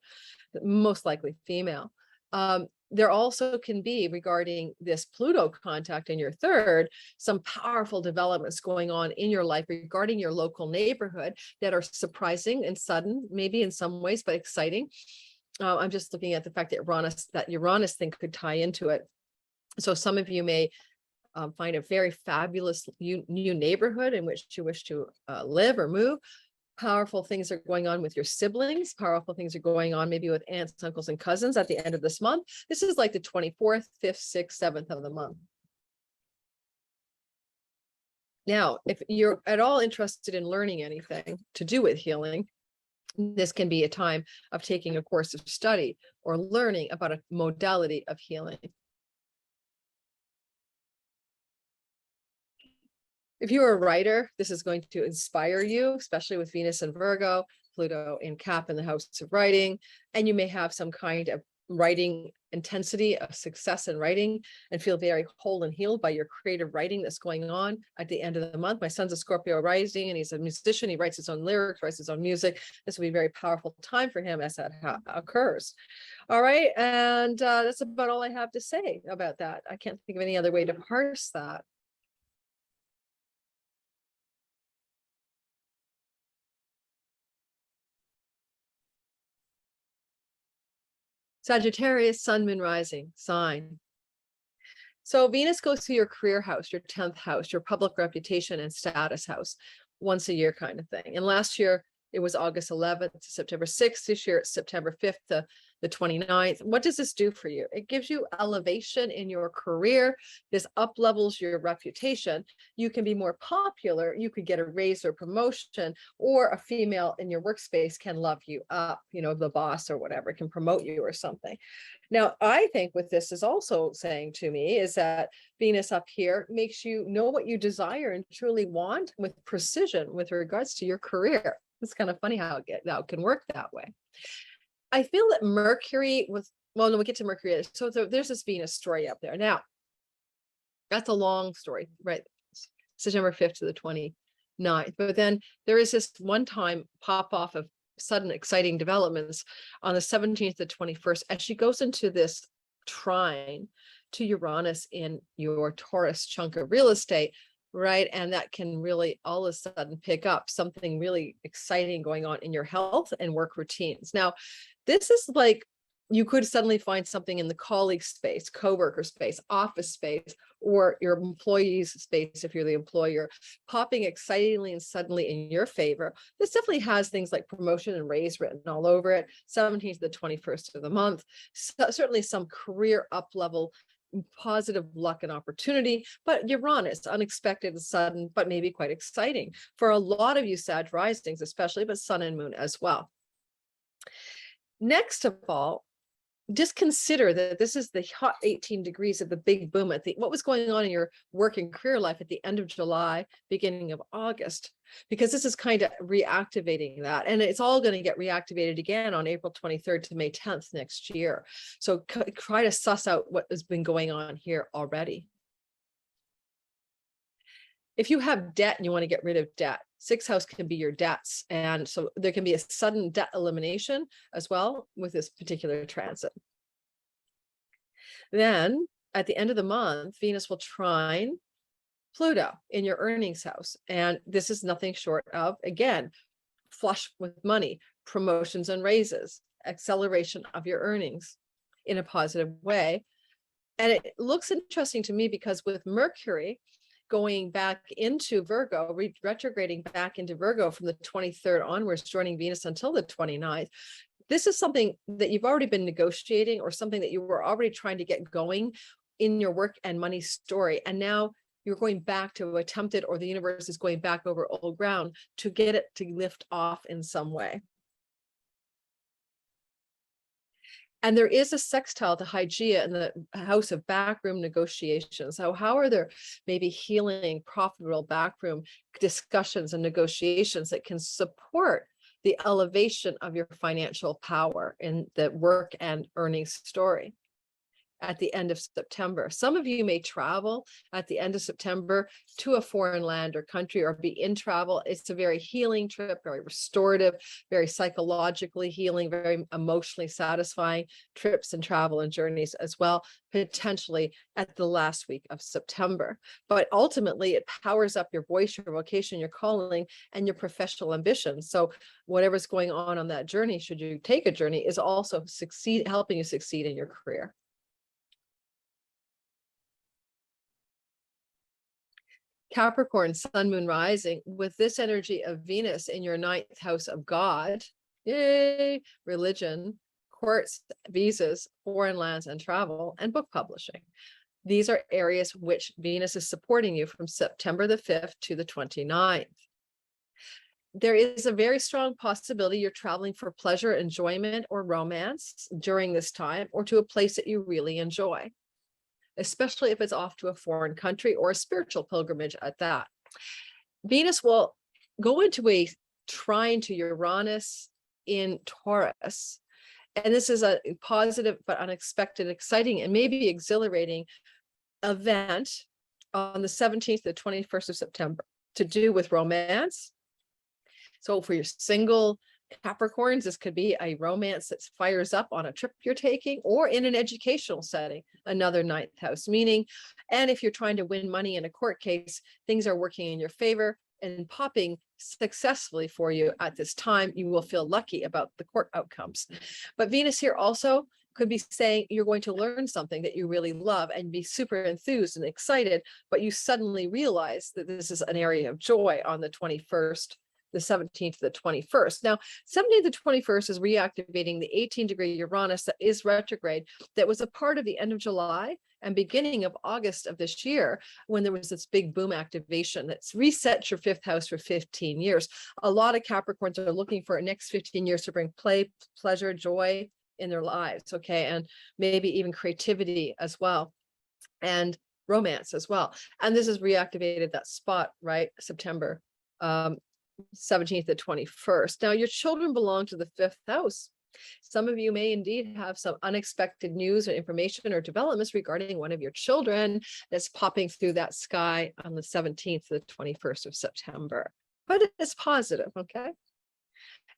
most likely female. There also can be, regarding this Pluto contact in your third, some powerful developments going on in your life regarding your local neighborhood that are surprising and sudden, maybe in some ways, but exciting. I'm just looking at the fact that Uranus thing could tie into it. So some of you may find a very fabulous new neighborhood in which you wish to live or move. Powerful things are going on with your siblings. Powerful things are going on maybe with aunts, uncles, and cousins at the end of this month. This is like the 24th, 5th, 6th, 7th of the month. Now, if you're at all interested in learning anything to do with healing, this can be a time of taking a course of study or learning about a modality of healing. If you're a writer, this is going to inspire you, especially with Venus and Virgo, Pluto in Cap in the house of writing, and you may have some kind of writing intensity of success in writing and feel very whole and healed by your creative writing that's going on at the end of the month. My son's a Scorpio rising, and he's a musician. He writes his own lyrics, writes his own music. This will be a very powerful time for him as that occurs. All right, and that's about all I have to say about that. I can't think of any other way to parse that. Sagittarius, sun, moon, rising sign. So Venus goes through your career house, your 10th house, your public reputation and status house, once a year kind of thing. And last year it was August 11th to September 6th. This year it's September 5th to the 29th. What does this do for you? It gives you elevation in your career. This up levels your reputation. You can be more popular. You could get a raise or promotion, or a female in your workspace can love you up, the boss or whatever can promote you or something. Now, I think what this is also saying to me is that Venus up here makes you know what you desire and truly want with precision with regards to your career. It's kind of funny how it can work that way. I feel that Mercury we'll get to Mercury. So there's this Venus story up there. Now, that's a long story, right? September 5th to the 29th. But then there is this one-time pop-off of sudden exciting developments on the 17th to 21st as she goes into this trine to Uranus in your Taurus chunk of real estate, right? And that can really all of a sudden pick up something really exciting going on in your health and work routines. Now, this is like you could suddenly find something in the colleague space, coworker space, office space, or your employees space if you're the employer, popping excitingly and suddenly in your favor. This definitely has things like promotion and raise written all over it, 17th to the 21st of the month. So, certainly some career up level, positive luck and opportunity, but Uranus, unexpected and sudden, but maybe quite exciting for a lot of you Sag risings, especially, but sun and moon as well. Next of all, just consider that this is the hot 18 degrees of the big boom at what was going on in your work and career life at the end of July, beginning of August, because this is kind of reactivating that. And it's all going to get reactivated again on April 23rd to May 10th next year. So try to suss out what has been going on here already. If you have debt and you want to get rid of debt, sixth house can be your debts. And so there can be a sudden debt elimination as well with this particular transit. Then at the end of the month, Venus will trine Pluto in your earnings house. And this is nothing short of, again, flush with money, promotions and raises, acceleration of your earnings in a positive way. And it looks interesting to me because with Mercury going back into Virgo, retrograding back into Virgo from the 23rd onwards, joining Venus until the 29th. This is something that you've already been negotiating or something that you were already trying to get going in your work and money story. And now you're going back to attempt it, or the universe is going back over old ground to get it to lift off in some way. And there is a sextile to Hygeia in the house of backroom negotiations. So how are there maybe healing, profitable backroom discussions and negotiations that can support the elevation of your financial power in the work and earnings story at the end of September? Some of you may travel at the end of September to a foreign land or country or be in travel. It's a very healing trip, very restorative, very psychologically healing, very emotionally satisfying trips and travel and journeys as well, potentially at the last week of September. But ultimately, it powers up your voice, your vocation, your calling, and your professional ambitions. So whatever's going on that journey, should you take a journey, is also helping you succeed in your career. Capricorn, sun, moon, rising, with this energy of Venus in your ninth house of God, yay, religion, courts, visas, foreign lands and travel, and book publishing. These are areas which Venus is supporting you from September the 5th to the 29th. There is a very strong possibility you're traveling for pleasure, enjoyment, or romance during this time, or to a place that you really enjoy, especially if it's off to a foreign country or a spiritual pilgrimage at that. Venus will go into a trine to Uranus in Taurus. And this is a positive but unexpected, exciting, and maybe exhilarating event on the 17th to the 21st of September to do with romance. So for your single Capricorns, this could be a romance that fires up on a trip you're taking or in an educational setting, another ninth house meaning. And if you're trying to win money in a court case, things are working in your favor and popping successfully for you at this time. You will feel lucky about the court outcomes. But Venus here also could be saying you're going to learn something that you really love and be super enthused and excited, but you suddenly realize that this is an area of joy on the 21st, the 17th to the 21st. Now, 17th to 21st is reactivating the 18-degree Uranus that is retrograde, that was a part of the end of July and beginning of August of this year, when there was this big boom activation that's reset your fifth house for 15 years. A lot of Capricorns are looking for the next 15 years to bring play, pleasure, joy in their lives, okay? And maybe even creativity as well, and romance as well. And this has reactivated that spot, right? September 17th to 21st. Now, your children belong to the fifth house. Some of you may indeed have some unexpected news or information or developments regarding one of your children that's popping through that sky on the 17th to the 21st of September. But it's positive, okay?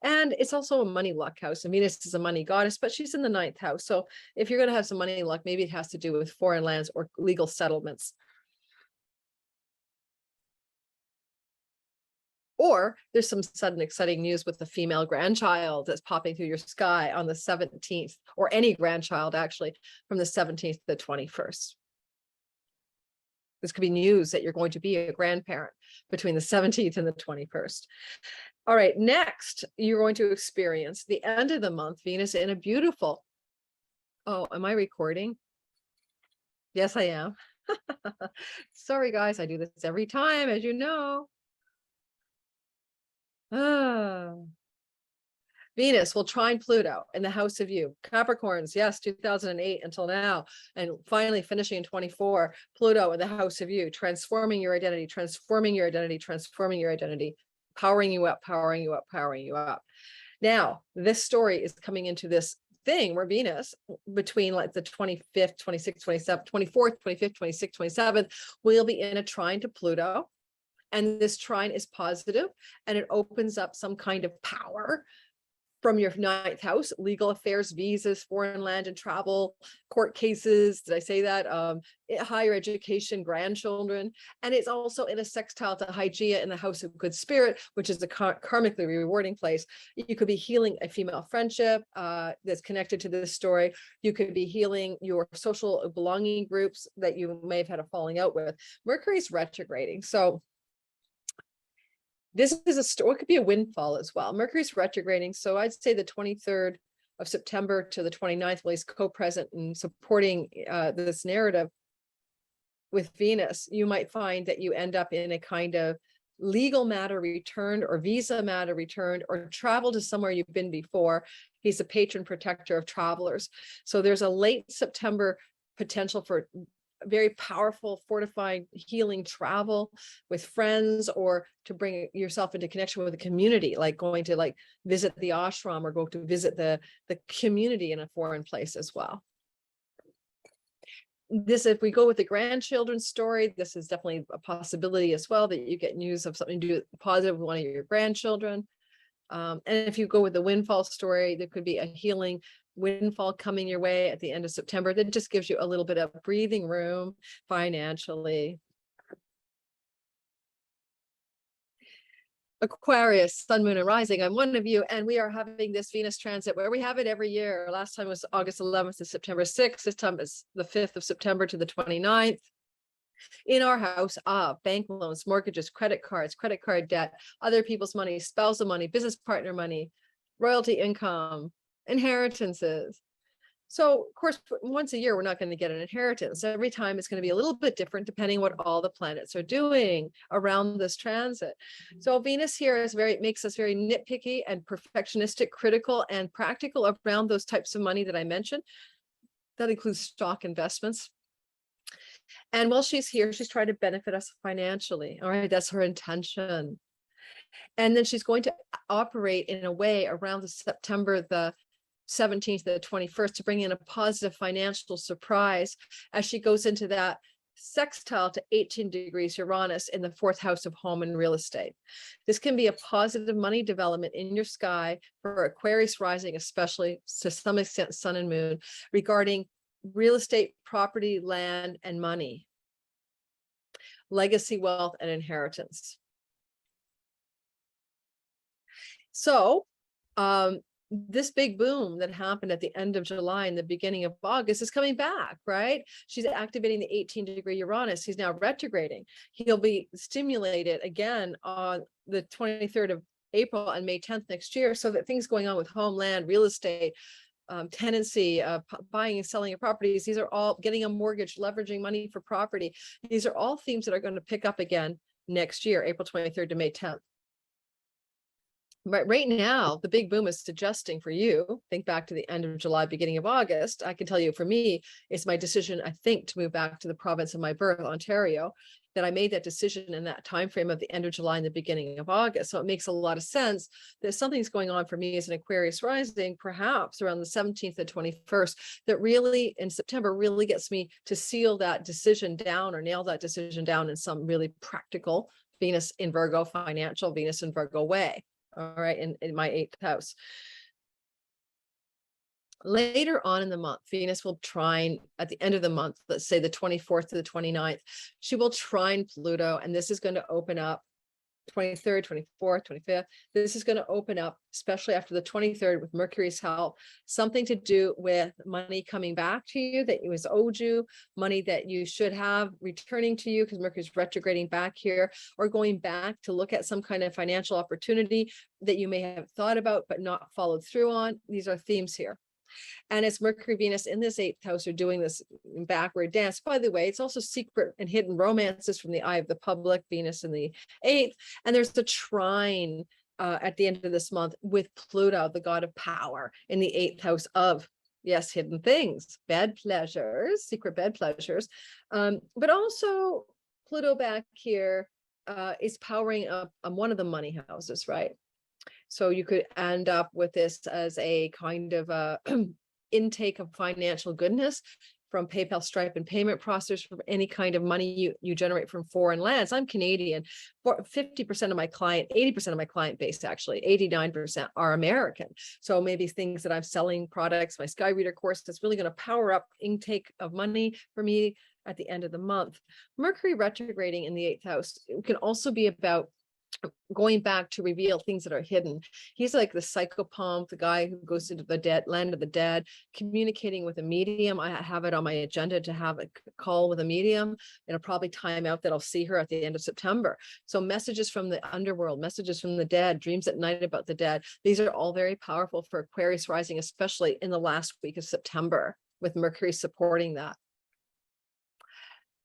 And it's also a money luck house. And Venus is a money goddess, but she's in the ninth house. So if you're going to have some money luck, maybe it has to do with foreign lands or legal settlements. Or there's some sudden exciting news with the female grandchild that's popping through your sky on the 17th, or any grandchild actually, from the 17th to the 21st. This could be news that you're going to be a grandparent between the 17th and the 21st. All right, next, you're going to experience the end of the month, Venus in a beautiful, oh, am I recording? Yes, I am. Sorry, guys, I do this every time, as you know. Venus will trine Pluto in the house of you. Capricorns, yes, 2008 until now. And finally finishing in 24, Pluto in the house of you, transforming your identity, transforming your identity, transforming your identity, powering you up, powering you up, powering you up. Now, this story is coming into this thing where Venus, between like the 25th, 26th, 27th, 24th, 25th, 26th, 27th, will be in a trine to Pluto. And this trine is positive, and it opens up some kind of power from your 9th house, legal affairs, visas, foreign land and travel, court cases. Did I say that? Higher education, grandchildren. And it's also in a sextile to Hygeia in the house of good spirit, which is a karmically rewarding place. You could be healing a female friendship that's connected to this story. You could be healing your social belonging groups that you may have had a falling out with. Mercury's retrograding. So this is a story, it could be a windfall as well. Mercury's retrograding. So I'd say the 23rd of September to the 29th, while he's co-present and supporting this narrative with Venus, you might find that you end up in a kind of legal matter returned, or visa matter returned, or travel to somewhere you've been before. He's a patron protector of travelers. So there's a late September potential for very powerful, fortifying, healing travel with friends, or to bring yourself into connection with the community, like going to like visit the ashram or go to visit the community in a foreign place as well. This, if we go with the grandchildren's story, this is definitely a possibility as well, that you get news of something to do positive with one of your grandchildren. And if you go with the windfall story, there could be a healing windfall coming your way at the end of September that just gives you a little bit of breathing room financially. Aquarius, sun, moon, and rising. I'm one of you, and we are having this Venus transit where we have it every year. Last time was August 11th to September 6th. This time is the 5th of September to the 29th. In our house, bank loans, mortgages, credit cards, credit card debt, other people's money, spousal money, business partner money, royalty income, inheritances. So of course, once a year, we're not going to get an inheritance. Every time it's going to be a little bit different depending what all the planets are doing around this transit. So Venus here is makes us very nitpicky and perfectionistic, critical and practical around those types of money that I mentioned. That includes stock investments. And while she's here, she's trying to benefit us financially. All right, that's her intention. And then she's going to operate in a way around the September the 17th to the 21st to bring in a positive financial surprise as she goes into that sextile to 18 degrees Uranus in the 4th house of home and real estate. This can be a positive money development in your sky for Aquarius rising, especially to some extent sun and moon, regarding real estate, property, land, and money, legacy, wealth, and inheritance. So this big boom that happened at the end of July and the beginning of August is coming back, right? She's activating the 18-degree Uranus. He's now retrograding. He'll be stimulated again on the 23rd of April and May 10th next year, so that things going on with homeland, real estate, tenancy, buying and selling of properties, these are all getting a mortgage, leveraging money for property. These are all themes that are going to pick up again next year, April 23rd to May 10th. But right now, the big boom is suggesting for you, think back to the end of July, beginning of August. I can tell you for me, it's my decision, I think, to move back to the province of my birth, Ontario, that I made that decision in that time frame of the end of July and the beginning of August. So it makes a lot of sense that something's going on for me as an Aquarius rising, perhaps around the 17th and 21st, that really in September really gets me to seal that decision down or nail that decision down in some really practical Venus in Virgo, financial Venus in Virgo way. All right, in my 8th house. Later on in the month, Venus will trine at the end of the month, let's say the 24th to the 29th, she will trine Pluto, and this is going to open up 23rd, 24th, 25th. This is going to open up, especially after the 23rd with Mercury's help, something to do with money coming back to you that was owed you, money that you should have returning to you because Mercury's retrograding back here, or going back to look at some kind of financial opportunity that you may have thought about but not followed through on. These are themes here. And it's Mercury, Venus in this 8th house are doing this backward dance. By the way, it's also secret and hidden romances from the eye of the public, Venus in the 8th. And there's the trine at the end of this month with Pluto, the god of power, in the 8th house of, yes, hidden things, bed pleasures, secret bed pleasures. But also Pluto back here is powering up one of the money houses, right? So you could end up with this as a kind of intake of financial goodness from PayPal, Stripe, and payment processors, from any kind of money you generate from foreign lands. I'm Canadian. 50% of my client, 80% of my client base, actually, 89% are American. So maybe things that I'm selling, products, my Sky Reader course, that's really going to power up intake of money for me at the end of the month. Mercury retrograding in the 8th house, it can also be about going back to reveal things that are hidden. He's like the psychopomp, the guy who goes into the land of the dead, communicating with a medium. I have it on my agenda to have a call with a medium. It'll probably time out that I'll see her at the end of September. So messages from the underworld, messages from the dead, dreams at night about the dead. These are all very powerful for Aquarius rising, especially in the last week of September, with Mercury supporting that.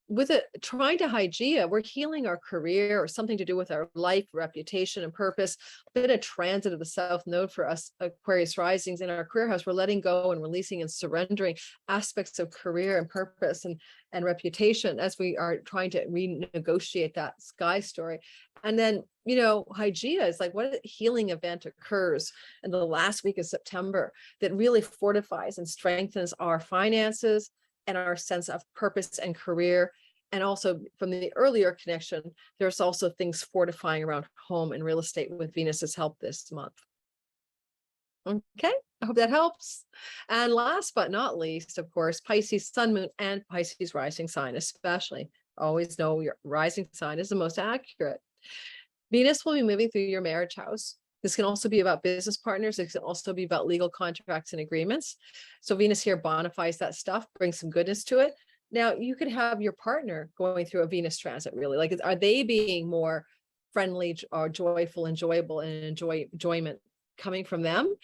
With it trying to Hygeia, we're healing our career or something to do with our life, reputation, and purpose. A bit of transit of the South Node for us Aquarius risings in our career house. We're letting go and releasing and surrendering aspects of career and purpose and reputation as we are trying to renegotiate that sky story. And then, you know, Hygeia is like, what healing event occurs in the last week of September that really fortifies and strengthens our finances and our sense of purpose and career. And also from the earlier connection, there's also things fortifying around home and real estate with Venus's help this month. Okay, I hope that helps. And last but not least, of course, Pisces sun, moon, and Pisces rising sign, especially. Always know your rising sign is the most accurate. Venus will be moving through your marriage house. This can also be about business partners. It can also be about legal contracts and agreements. So Venus here bonifies that stuff, brings some goodness to it. Now, you could have your partner going through a Venus transit, really. Like, are they being more friendly or joyful, enjoyable, and enjoyment coming from them?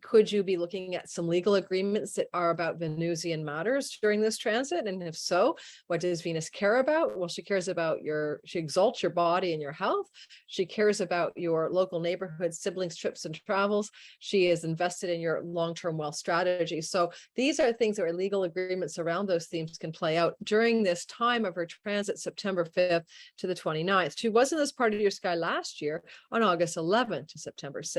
Could you be looking at some legal agreements that are about Venusian matters during this transit? And if so, what does Venus care about? Well, she cares about she exalts your body and your health. She cares about your local neighborhood, siblings, trips, and travels. She is invested in your long-term wealth strategy. So these are things where legal agreements around those themes can play out during this time of her transit, September 5th to the 29th. She was in this part of your sky last year on August 11th to September 6th.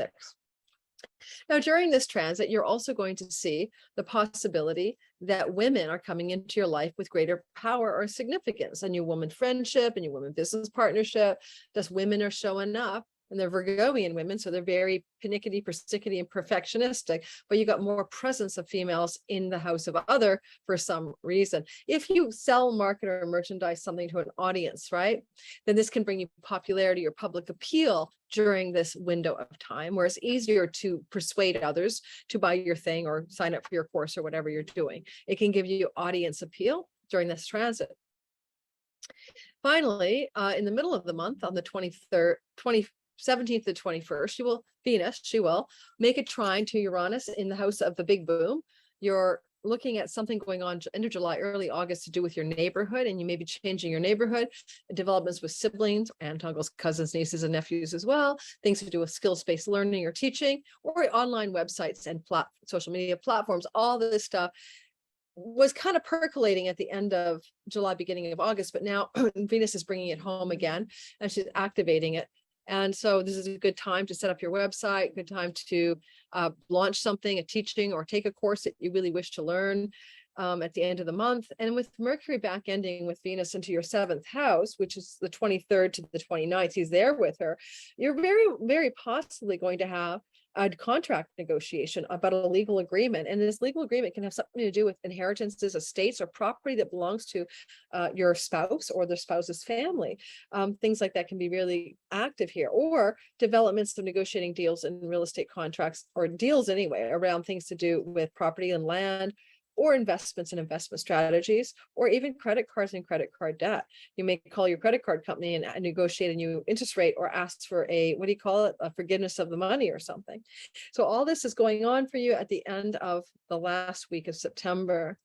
Now, during this transit, you're also going to see the possibility that women are coming into your life with greater power or significance. A new woman friendship, a new woman business partnership. Just women are showing up, and they're Virgoian women, so they're very pernickety, persickety, and perfectionistic, but you got more presence of females in the house of other for some reason. If you sell, market, or merchandise something to an audience, right, then this can bring you popularity or public appeal during this window of time, where it's easier to persuade others to buy your thing or sign up for your course or whatever you're doing. It can give you audience appeal during this transit. Finally, in the middle of the month, on the 17th to 21st, Venus will make a trine to Uranus in the house of the big boom. You're looking at something going on end of July, early August to do with your neighborhood, and you may be changing your neighborhood, developments with siblings, aunts, uncles, cousins, nieces, and nephews as well, things to do with skills-based learning or teaching, or online websites and social media platforms. All this stuff was kind of percolating at the end of July, beginning of August, but now Venus is bringing it home again, and she's activating it. And so this is a good time to set up your website, good time to launch something, a teaching, or take a course that you really wish to learn at the end of the month. And with Mercury back ending with Venus into your 7th house, which is the 23rd to the 29th, he's there with her, you're very, very possibly going to have a contract negotiation about a legal agreement. And this legal agreement can have something to do with inheritances, estates, or property that belongs to your spouse or the spouse's family. Things like that can be really active here, or developments of negotiating deals and real estate contracts, or deals anyway, around things to do with property and land, or investments and investment strategies, or even credit cards and credit card debt. You may call your credit card company and negotiate a new interest rate, or ask for a, what do you call it, a forgiveness of the money or something. So all this is going on for you at the end of the last week of September.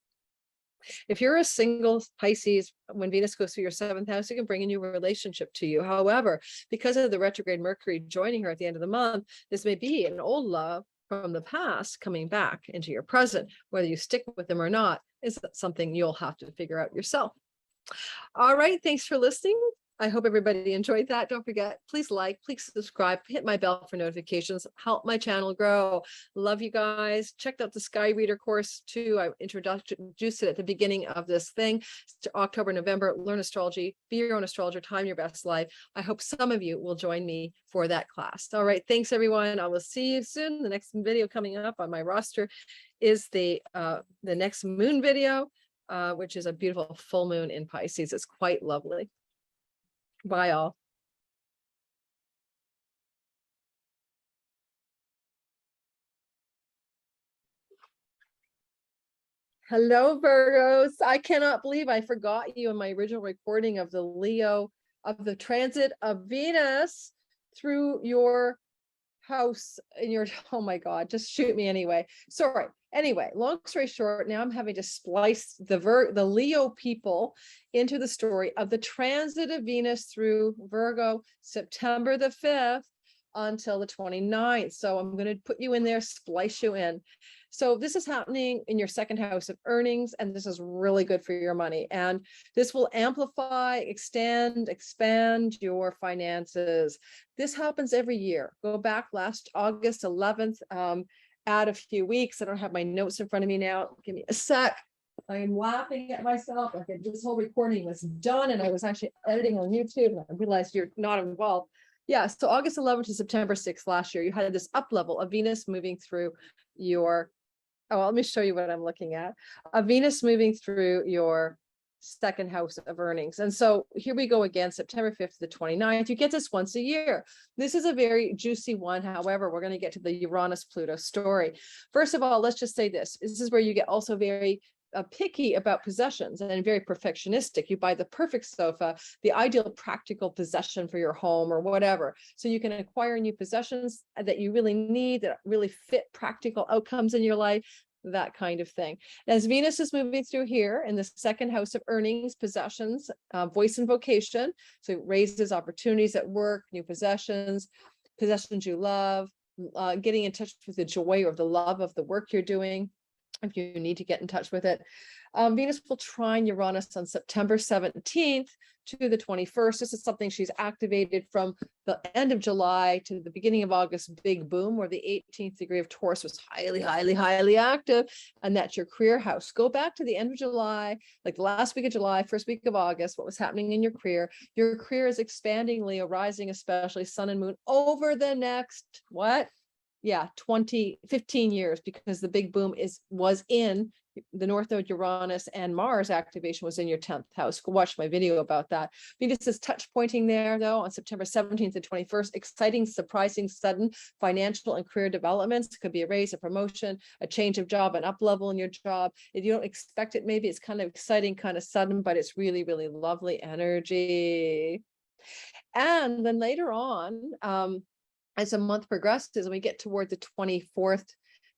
If you're a single Pisces, when Venus goes through your 7th house, it can bring a new relationship to you. However, because of the retrograde Mercury joining her at the end of the month, this may be an old love from the past coming back into your present. Whether you stick with them or not is something you'll have to figure out yourself. All right, thanks for listening. I hope everybody enjoyed that. Don't forget, please like, please subscribe, hit my bell for notifications, help my channel grow. Love you guys. Checked out the Sky Reader course too. I introduced it at the beginning of this thing. It's October, November. Learn astrology, be your own astrologer, time your best life. I hope some of you will join me for that class. All right, thanks everyone. I will see you soon. The next video coming up on my roster is the next moon video, which is a beautiful full moon in Pisces. It's quite lovely. Bye all. Hello, Virgos. I cannot believe I forgot you in my original recording of the Leo, of the transit of Venus through your house in your, oh my God, just shoot me anyway. Sorry. Anyway, long story short, now I'm having to splice the Leo people into the story of the transit of Venus through Virgo, September the 5th until the 29th. So I'm going to put you in there, splice you in. So this is happening in your 2nd house of earnings, and this is really good for your money. And this will amplify, extend, expand your finances. This happens every year. Go back last August 11th, add a few weeks. I don't have my notes in front of me now. Give me a sec. I am laughing at myself. Okay, this whole recording was done, and I was actually editing on YouTube, and I realized you're not involved. Yeah, so August 11th to September 6th last year, you had this up level of Venus moving through your, oh, let me show you what I'm looking at. A Venus moving through your 2nd house of earnings. And so here we go again, September 5th to the 29th. You get this once a year. This is a very juicy one. However, we're going to get to the Uranus Pluto story. First of all, let's just say this. This is where you get also very picky about possessions and very perfectionistic. You buy the perfect sofa, the ideal practical possession for your home or whatever. So you can acquire new possessions that you really need, that really fit practical outcomes in your life, that kind of thing. As Venus is moving through here in the 2nd house of earnings, possessions, voice and vocation. So it raises opportunities at work, new possessions, possessions you love, getting in touch with the joy or the love of the work you're doing, if you need to get in touch with it. Venus will trine Uranus on September 17th to the 21st. This is something she's activated from the end of July to the beginning of August, big boom, where the 18th degree of Taurus was highly, highly, highly active. And that's your career house. Go back to the end of July, like the last week of July, first week of August, what was happening in your career. Your career is expanding, Leo, rising, especially sun and moon over the next, what? Yeah, 15 years, because the big boom was in the North Node Uranus, and Mars activation was in your 10th house. Go watch my video about that. Venus is touch pointing there though on September 17th and 21st. Exciting, surprising, sudden financial and career developments. It could be a raise, a promotion, a change of job, an up level in your job. If you don't expect it, maybe it's kind of exciting, kind of sudden, but it's really, really lovely energy. And then later on, as the month progresses and we get toward the 24th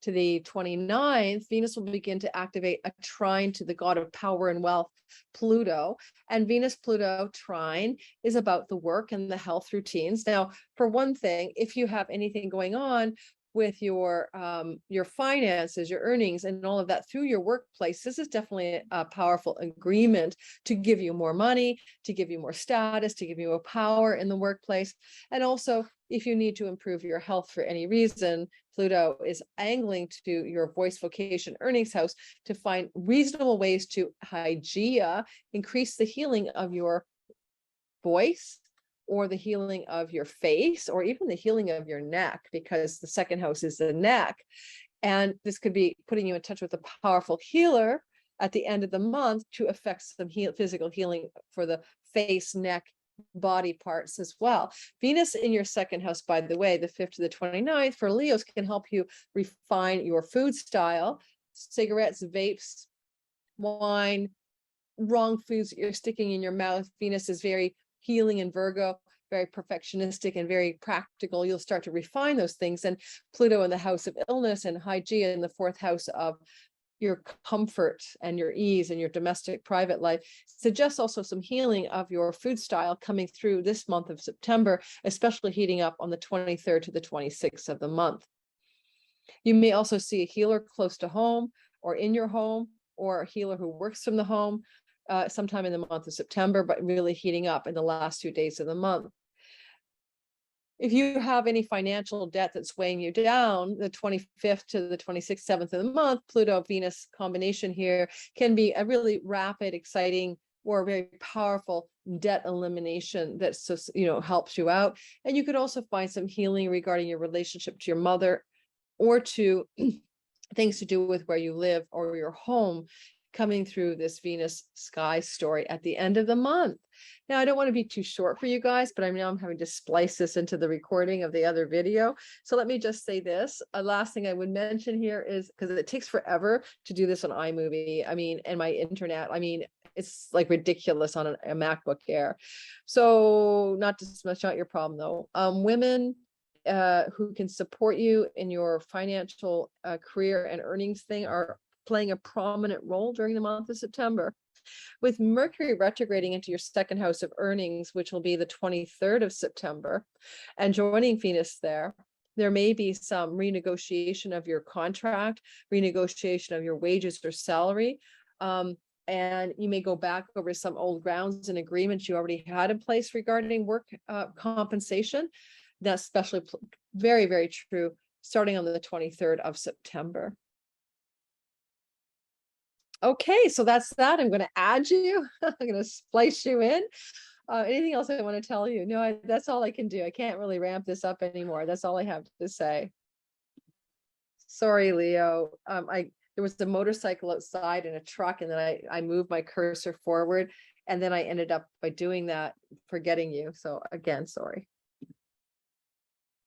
to the 29th, Venus will begin to activate a trine to the god of power and wealth, Pluto. And Venus-Pluto trine is about the work and the health routines. Now, for one thing, if you have anything going on with your finances, your earnings, and all of that through your workplace, this is definitely a powerful agreement to give you more money, to give you more status, to give you a power in the workplace. And also, if you need to improve your health for any reason, Pluto is angling to your voice, vocation, earnings house to find reasonable ways to hygeia, increase the healing of your voice, or the healing of your face, or even the healing of your neck, because the second house is the neck. And this could be putting you in touch with a powerful healer at the end of the month to affect some physical healing for the face, neck, body parts as well. Venus in your second house, by the way, the 5th to the 29th for Leos, can help you refine your food style. Cigarettes, vapes, wine, wrong foods that you're sticking in your mouth. Venus is very healing in Virgo, very perfectionistic and very practical. You'll start to refine those things. And Pluto in the house of illness and Hygeia in the 4th house of your comfort and your ease and your domestic private life suggests also some healing of your food style coming through this month of September, especially heating up on the 23rd to the 26th of the month. You may also see a healer close to home or in your home, or a healer who works from the home sometime in the month of September, but really heating up in the last 2 days of the month. If you have any financial debt that's weighing you down, the 25th to the 26th, 7th of the month, Pluto-Venus combination here can be a really rapid, exciting, or very powerful debt elimination that helps you out. And you could also find some healing regarding your relationship to your mother, or to things to do with where you live or your home, coming through this Venus sky story at the end of the month. Now, I don't want to be too short for you guys, but I'm having to splice this into the recording of the other video. So let me just say this. A last thing I would mention here is, because it takes forever to do this on iMovie, and my internet, it's like ridiculous on a MacBook Air. So not to smash out your problem though. Women who can support you in your financial career and earnings thing are playing a prominent role during the month of September. With Mercury retrograding into your second house of earnings, which will be the 23rd of September, and joining Venus there may be some renegotiation of your contract, renegotiation of your wages or salary. And you may go back over some old grounds and agreements you already had in place regarding work compensation. That's especially very, very true starting on the 23rd of September. Okay, so that's that. I'm going to add you. I'm going to splice you in. Anything else I want to tell you? No, that's all I can do. I can't really ramp this up anymore. That's all I have to say. Sorry, Leo. There was a motorcycle outside and a truck, and then I moved my cursor forward, and then I ended up by doing that forgetting you. So again, sorry.